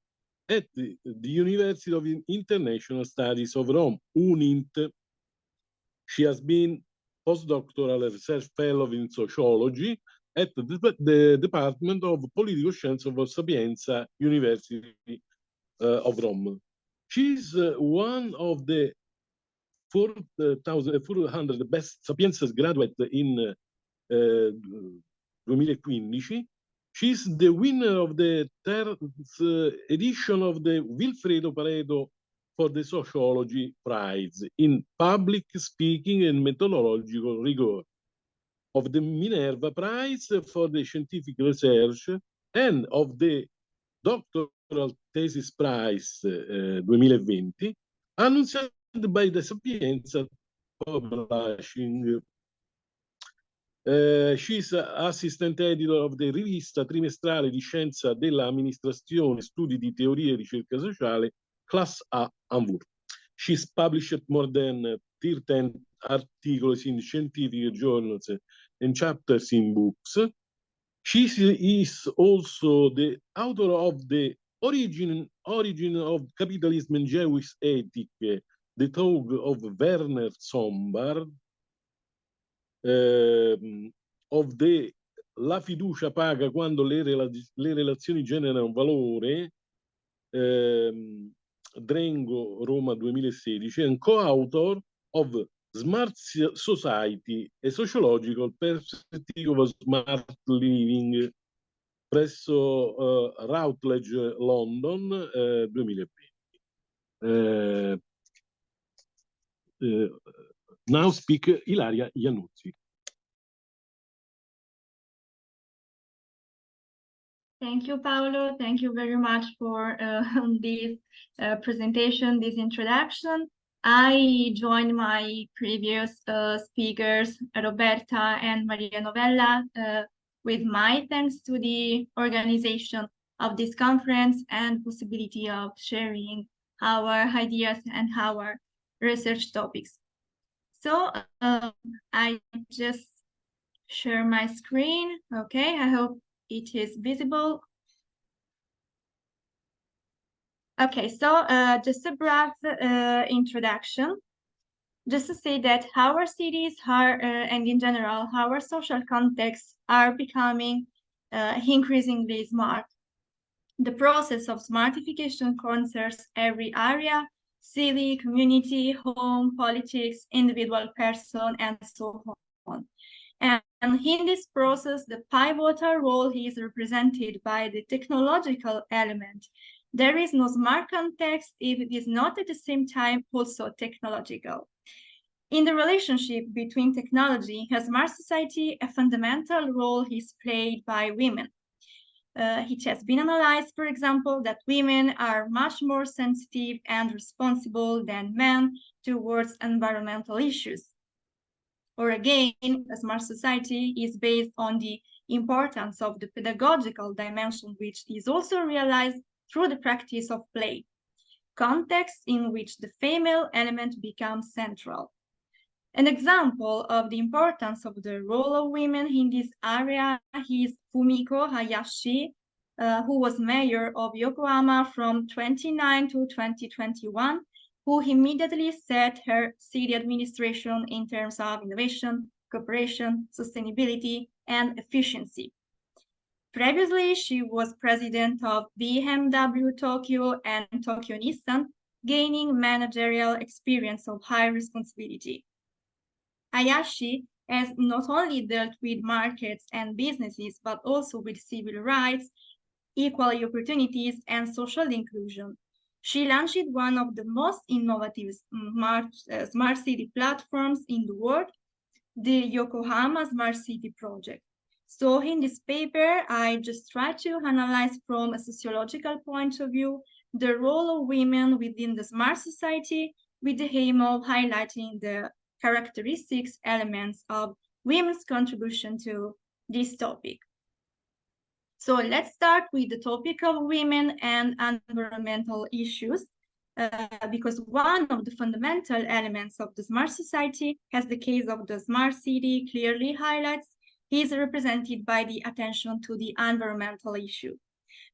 at the University of International Studies of Rome, UNINT. She has been postdoctoral research fellow in sociology at the Department of Political Science of Sapienza, University of Rome. She's one of the 400 best Sapienza graduate in 2015. She's the winner of the third edition of the Wilfredo Pareto for the Sociology Prize in Public Speaking and Methodological Rigor, of the Minerva Prize for the Scientific Research, and of the Doctoral Thesis Prize 2020, announced by the Sapienza Publishing. She's assistant editor of the rivista trimestrale di Scienza dell'Amministrazione, Studi di Teoria e Ricerca Sociale, Class A Hamburg. She's published more than 13 articles in scientific journals and chapters in books. She is also the author of the Origin of Capitalism and Jewish Ethic, the talk of Werner Sombart, of the La fiducia paga quando le relazioni generano valore, Drengo, Roma 2016, and co-author of Smart Society, a Sociological Perspective of Smart Living, presso Routledge, London, 2020. Now speak Ilaria Iannuzzi. Thank you, Paolo. Thank you very much for this presentation, this introduction. I joined my previous speakers, Roberta and Maria Novella, with my thanks to the organization of this conference and possibility of sharing our ideas and our research topics. So I just share my screen. Okay, I hope it is visible. Okay, so just a brief introduction. Just to say that our cities are, and in general, our social contexts are becoming increasingly smart. The process of smartification concerns every area, city, community, home, politics, individual person, and so on. And in this process, the pivotal role is represented by the technological element. There is no smart context if it is not at the same time also technological. In the relationship between technology and smart society, a fundamental role is played by women. It has been analyzed, for example, that women are much more sensitive and responsible than men towards environmental issues. Or again, a smart society is based on the importance of the pedagogical dimension, which is also realized through the practice of play, contexts in which the female element becomes central. An example of the importance of the role of women in this area is Fumiko Hayashi, who was mayor of Yokohama from 2009 to 2021, who immediately set her city administration in terms of innovation, cooperation, sustainability, and efficiency. Previously, she was president of BMW Tokyo and Tokyo Nissan, gaining managerial experience of high responsibility. Hayashi has not only dealt with markets and businesses, but also with civil rights, equal opportunities, and social inclusion. She launched one of the most innovative smart city platforms in the world, the Yokohama Smart City Project. So in this paper, I just try to analyze from a sociological point of view the role of women within the smart society with the aim of highlighting the characteristics, elements of women's contribution to this topic. So let's start with the topic of women and environmental issues, because one of the fundamental elements of the smart society, as the case of the smart city clearly highlights, is represented by the attention to the environmental issue.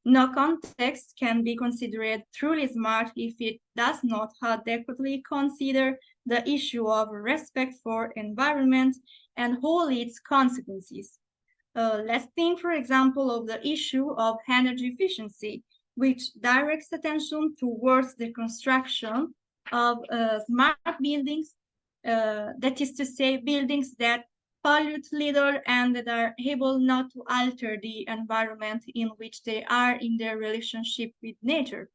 No context can be considered truly smart if it does not adequately consider the issue of respect for environment and all its consequences. Let's think, for example, of the issue of energy efficiency, which directs attention towards the construction of smart buildings, that is to say, buildings that pollute little and that are able not to alter the environment in which they are in their relationship with nature.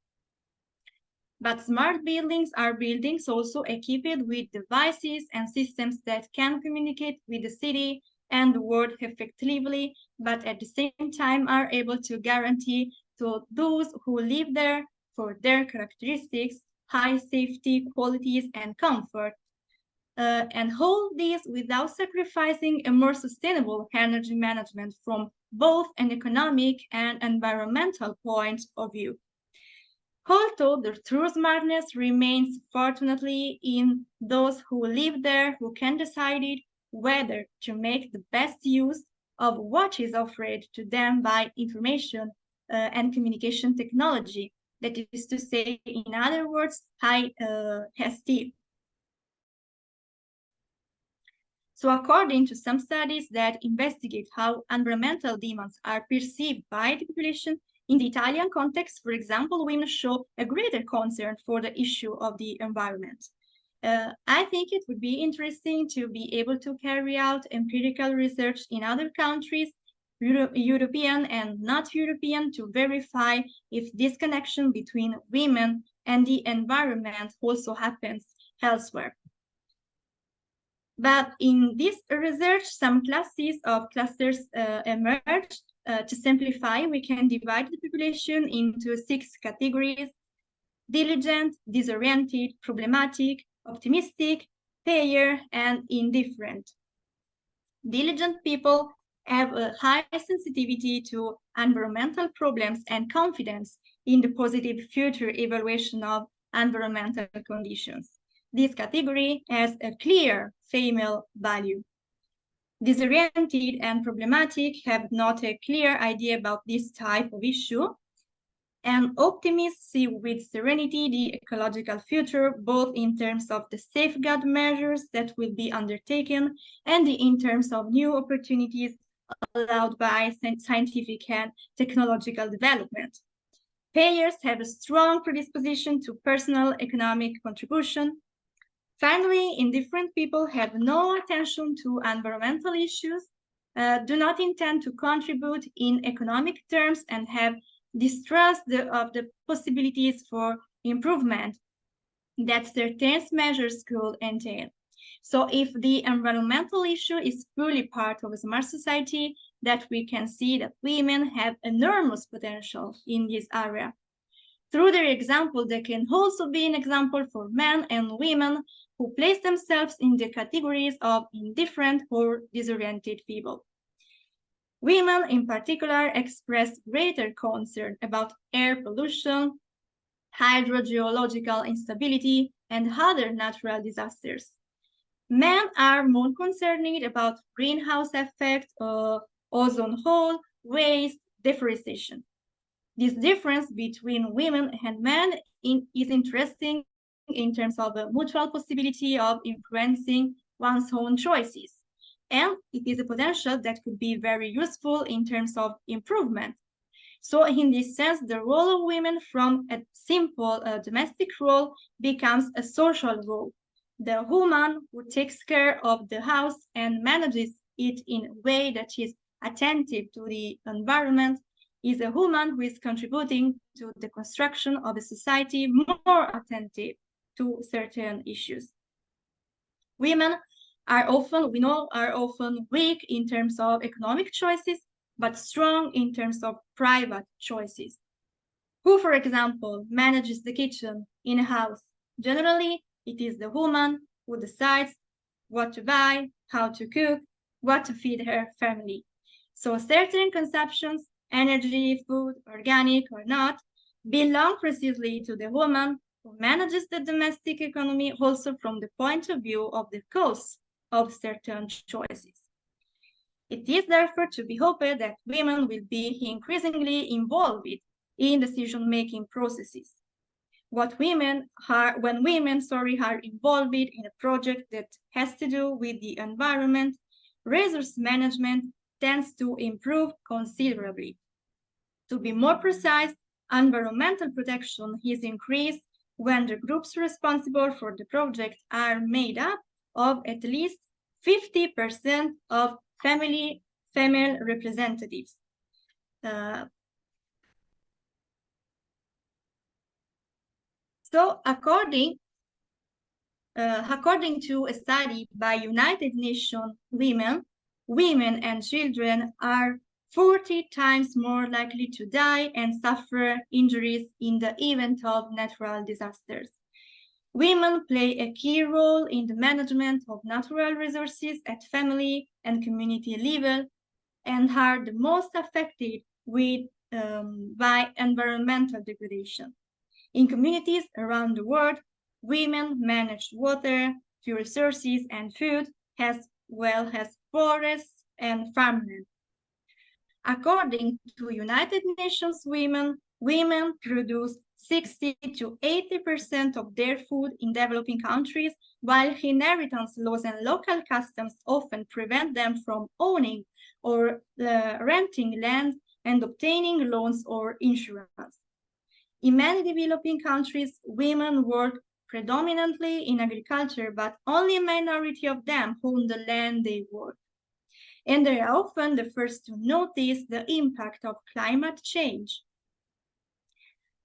But smart buildings are buildings also equipped with devices and systems that can communicate with the city and the world effectively, but at the same time are able to guarantee to those who live there for their characteristics, high safety, qualities, and comfort. And all this without sacrificing a more sustainable energy management from both an economic and environmental point of view. Although the true smartness remains fortunately in those who live there who can decide whether to make the best use of what is offered to them by information and communication technology, that is to say, in other words, high ST. So according to some studies that investigate how environmental demands are perceived by the population, in the Italian context, for example, women show a greater concern for the issue of the environment. I think it would be interesting to be able to carry out empirical research in other countries, European and not European, to verify if this connection between women and the environment also happens elsewhere. But in this research, some clusters emerged. To simplify, we can divide the population into 6 categories: diligent, disoriented, problematic, optimistic, payer, and indifferent. Diligent people have a high sensitivity to environmental problems and confidence in the positive future evaluation of environmental conditions. This category has a clear female value. Disoriented and problematic have not a clear idea about this type of issue, and optimists see with serenity the ecological future, both in terms of the safeguard measures that will be undertaken and in terms of new opportunities allowed by scientific and technological development. Payers have a strong predisposition to personal economic contribution. Finally, indifferent people have no attention to environmental issues, do not intend to contribute in economic terms, and have distrust of the possibilities for improvement that certain measures could entail. So if the environmental issue is fully part of a smart society, that we can see that women have enormous potential in this area. Through their example, they can also be an example for men and women who place themselves in the categories of indifferent or disoriented people. Women in particular express greater concern about air pollution, hydrogeological instability, and other natural disasters. Men are more concerned about greenhouse effect, ozone hole, waste, deforestation. This difference between women and men is interesting in terms of the mutual possibility of influencing one's own choices. and it is a potential that could be very useful in terms of improvement. So in this sense, the role of women from a simple domestic role becomes a social role. The woman who takes care of the house and manages it in a way that is attentive to the environment is a woman who is contributing to the construction of a society more attentive to certain issues. Women are often weak in terms of economic choices, but strong in terms of private choices. Who, for example, manages the kitchen in a house? Generally, it is the woman who decides what to buy, how to cook, what to feed her family. So certain consumptions, energy, food, organic or not, belong precisely to the woman who manages the domestic economy, also from the point of view of the cost of certain choices. It is therefore to be hoped that women will be increasingly involved in decision-making processes. When women are involved in a project that has to do with the environment, resource management tends to improve considerably. To be more precise, environmental protection is increased when the groups responsible for the project are made up of at least 50% of female representatives. So according to a study by United Nations women and children are 40 times more likely to die and suffer injuries in the event of natural disasters. Women play a key role in the management of natural resources at family and community level and are the most affected by environmental degradation. In communities around the world, women manage water, resources, and food, as well as forests and farmland. According to United Nations women produce 60 to 80% of their food in developing countries, while inheritance laws and local customs often prevent them from owning or renting land and obtaining loans or insurance. In many developing countries, women work predominantly in agriculture, but only a minority of them own the land they work. And they are often the first to notice the impact of climate change.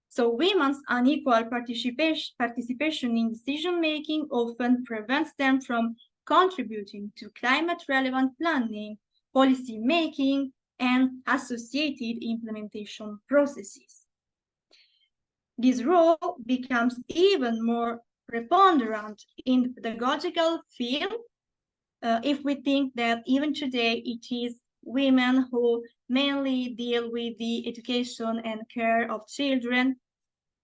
So women's unequal participation in decision-making often prevents them from contributing to climate-relevant planning, policy making, and associated implementation processes. This role becomes even more preponderant in the pedagogical field if we think that even today it is women who mainly deal with the education and care of children.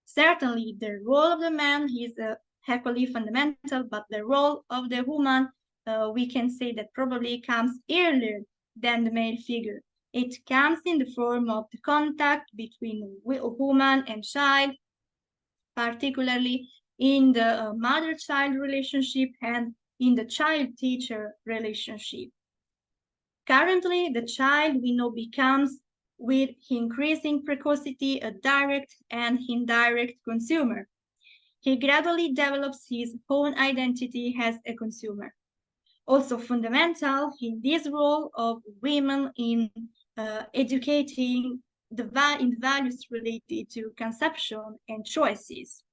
Certainly the role of the man is equally fundamental, but the role of the woman, we can say that probably comes earlier than the male figure. It comes in the form of the contact between woman and child, particularly in the mother-child relationship and in the child-teacher relationship. Currently, the child we know becomes, with increasing precocity, a direct and indirect consumer. He gradually develops his own identity as a consumer. Also fundamental in this role of women in educating the values related to consumption and choices.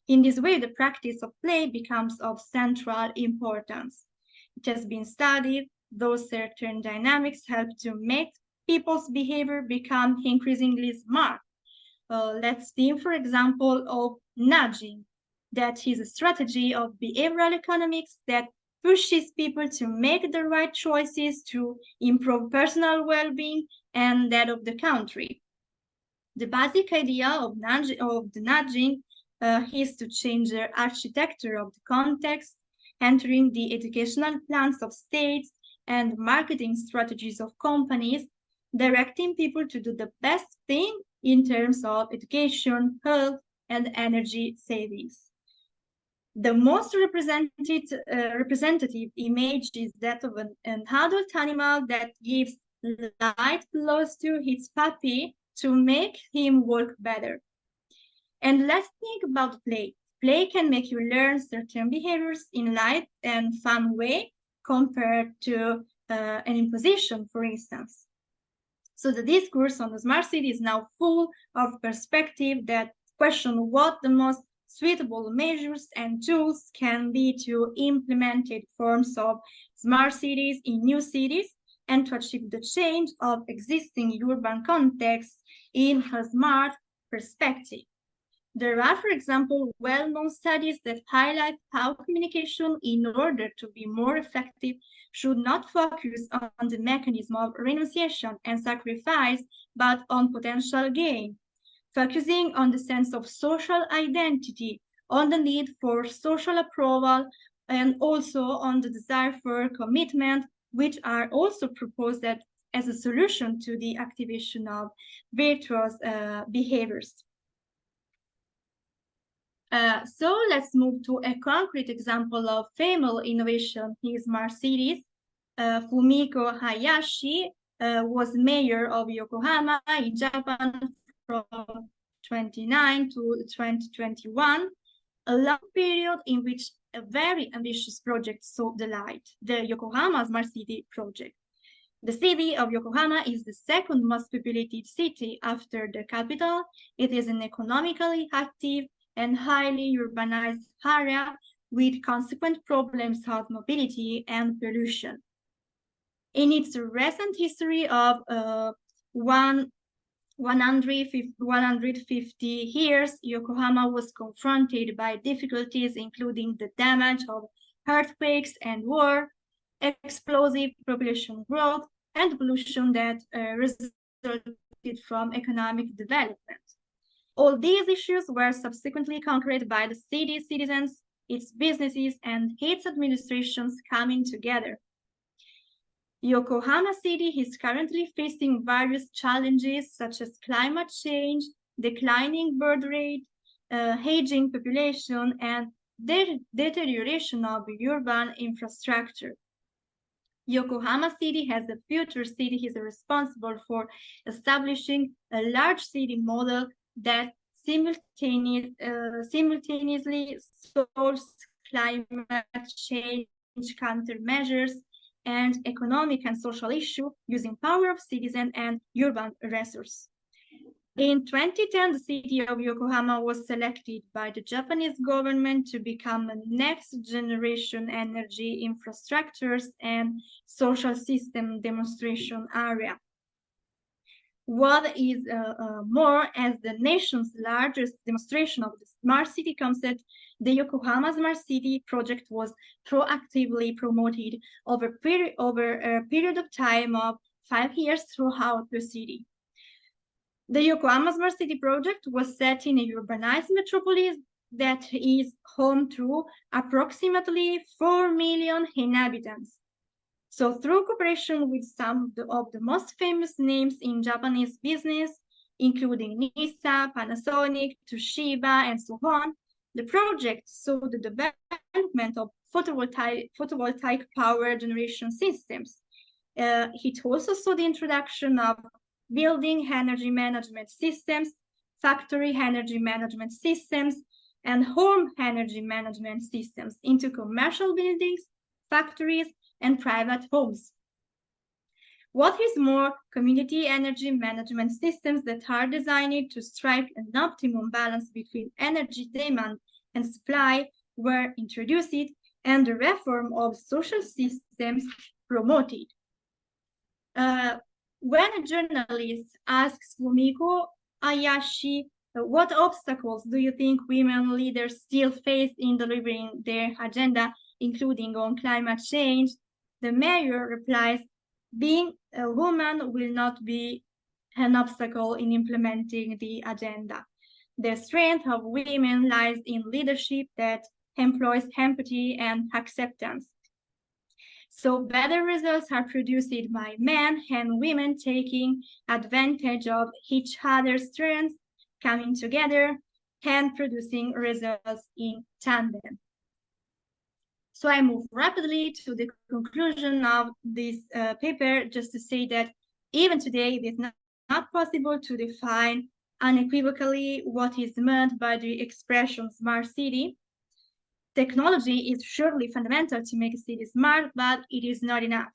In this way, the practice of play becomes of central importance. It has been studied, though certain dynamics help to make people's behavior become increasingly smart. Let's think, for example, of nudging. That is a strategy of behavioral economics that pushes people to make the right choices to improve personal well-being and that of the country. The basic idea of the nudging is to change the architecture of the context, entering the educational plans of states and marketing strategies of companies, directing people to do the best thing in terms of education, health, and energy savings. The most representative image is that of an adult animal that gives light close to its puppy to make him walk better. And let's think about play. Play can make you learn certain behaviors in light and fun way compared to an imposition, for instance. So the discourse on the smart city is now full of perspective that question what the most suitable measures and tools can be to implemented forms of smart cities in new cities and to achieve the change of existing urban contexts in a smart perspective. There are, for example, well-known studies that highlight how communication, in order to be more effective, should not focus on the mechanism of renunciation and sacrifice, but on potential gain, focusing on the sense of social identity, on the need for social approval, and also on the desire for commitment, which are also proposed as a solution to the activation of virtuous behaviors. So let's move to a concrete example of female innovation in smart cities. Fumiko Hayashi was mayor of Yokohama in Japan from 2009 to 2021, a long period in which a very ambitious project saw the light, the Yokohama Smart City project. The city of Yokohama is the second most populated city after the capital. It is an economically active and highly urbanized area with consequent problems of mobility and pollution. In its recent history of 150 years, Yokohama was confronted by difficulties including the damage of earthquakes and war, explosive population growth, and pollution that resulted from economic development. All these issues were subsequently conquered by the city's citizens, its businesses, and its administrations coming together. Yokohama City is currently facing various challenges such as climate change, declining birth rate, aging population, and deterioration of urban infrastructure. Yokohama City, as a future city, is responsible for establishing a large city model that simultaneously solves climate change countermeasures and economic and social issues using power of citizens and urban resources. In 2010, the city of Yokohama was selected by the Japanese government to become a next-generation energy infrastructures and social system demonstration area. What is more, as the nation's largest demonstration of the smart city concept, the Yokohama Smart City project was proactively promoted over a period of time of 5 years throughout the city. The Yokohama Smart City project was set in a urbanized metropolis that is home to approximately 4 million inhabitants. So through cooperation with some of the most famous names in Japanese business, including Nissan, Panasonic, Toshiba, and so on, the project saw the development of photovoltaic power generation systems. It also saw the introduction of building energy management systems, factory energy management systems, and home energy management systems into commercial buildings, factories, and private homes. What is more, community energy management systems that are designed to strike an optimum balance between energy demand and supply were introduced, and the reform of social systems promoted. When a journalist asks Fumiko Hayashi, what obstacles do you think women leaders still face in delivering their agenda, including on climate change? The mayor replies, being a woman will not be an obstacle in implementing the agenda. The strength of women lies in leadership that employs empathy and acceptance. So better results are produced by men and women taking advantage of each other's strengths, coming together, and producing results in tandem. So I move rapidly to the conclusion of this paper, just to say that even today it is not possible to define unequivocally what is meant by the expression smart city. Technology is surely fundamental to make a city smart, but it is not enough.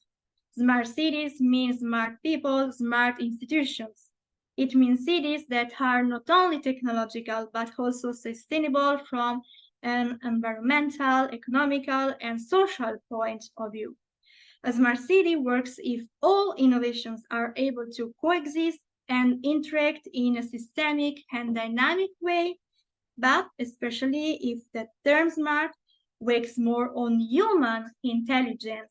Smart cities mean smart people, smart institutions. It means cities that are not only technological, but also sustainable from an environmental, economical, and social point of view. A smart city works if all innovations are able to coexist and interact in a systemic and dynamic way, but especially if the term smart works more on human intelligence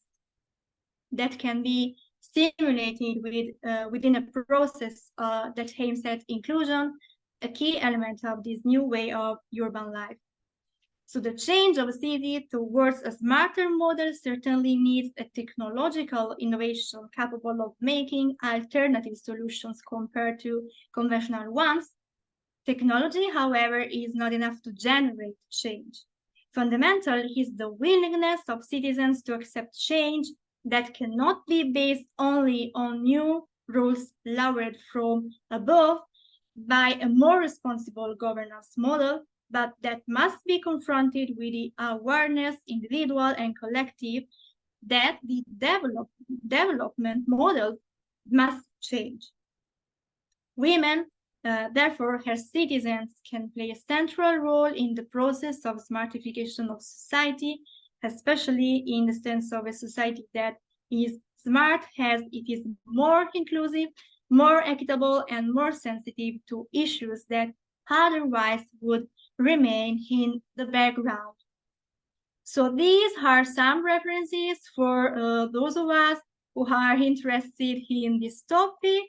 that can be stimulated within a process that aims at inclusion, a key element of this new way of urban life. So the change of a city towards a smarter model certainly needs a technological innovation capable of making alternative solutions compared to conventional ones. Technology, however, is not enough to generate change. Fundamental is the willingness of citizens to accept change that cannot be based only on new rules lowered from above by a more responsible governance model, but that must be confronted with the awareness, individual and collective, that the development model must change. Women, therefore, as citizens, can play a central role in the process of smartification of society, especially in the sense of a society that is smart as it is more inclusive, more equitable, and more sensitive to issues that otherwise would remain in the background. So these are some references for those of us who are interested in this topic.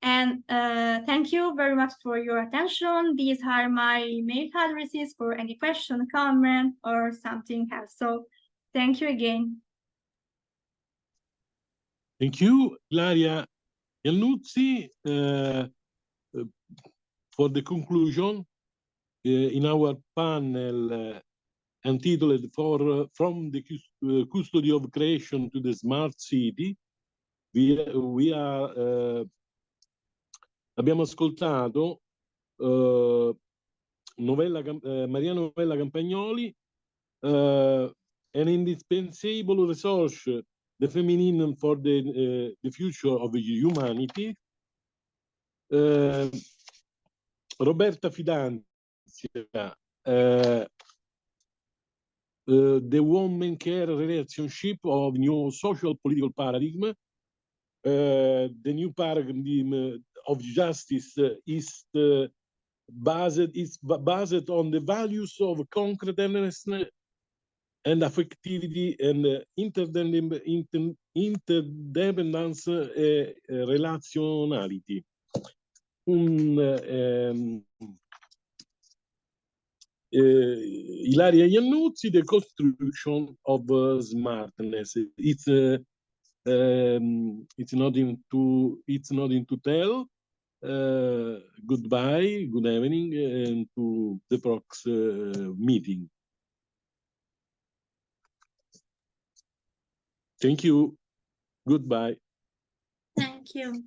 And thank you very much for your attention. These are my mail addresses for any question, comment, or something else. So thank you again. Thank you, Ilaria Iannuzzi, for the conclusion in our panel entitled From the Custody of Creation to the Smart City. Abbiamo ascoltato Maria Novella Campagnoli, an indispensable resource, the feminine for the future of humanity. Roberta Fidanzia, the woman care relationship of new social political paradigm. The new paradigm of justice is based on the values of concreteness and affectivity and interdependence relationality. Ilaria Iannuzzi, the construction of smartness. It's nothing to tell. Goodbye, good evening, and to the prox meeting. Thank you. Goodbye. Thank you.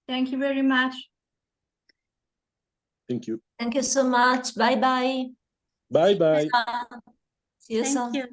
Thank you very much. Thank you. Thank you so much. Bye-bye. Bye-bye. See you soon. Thank you.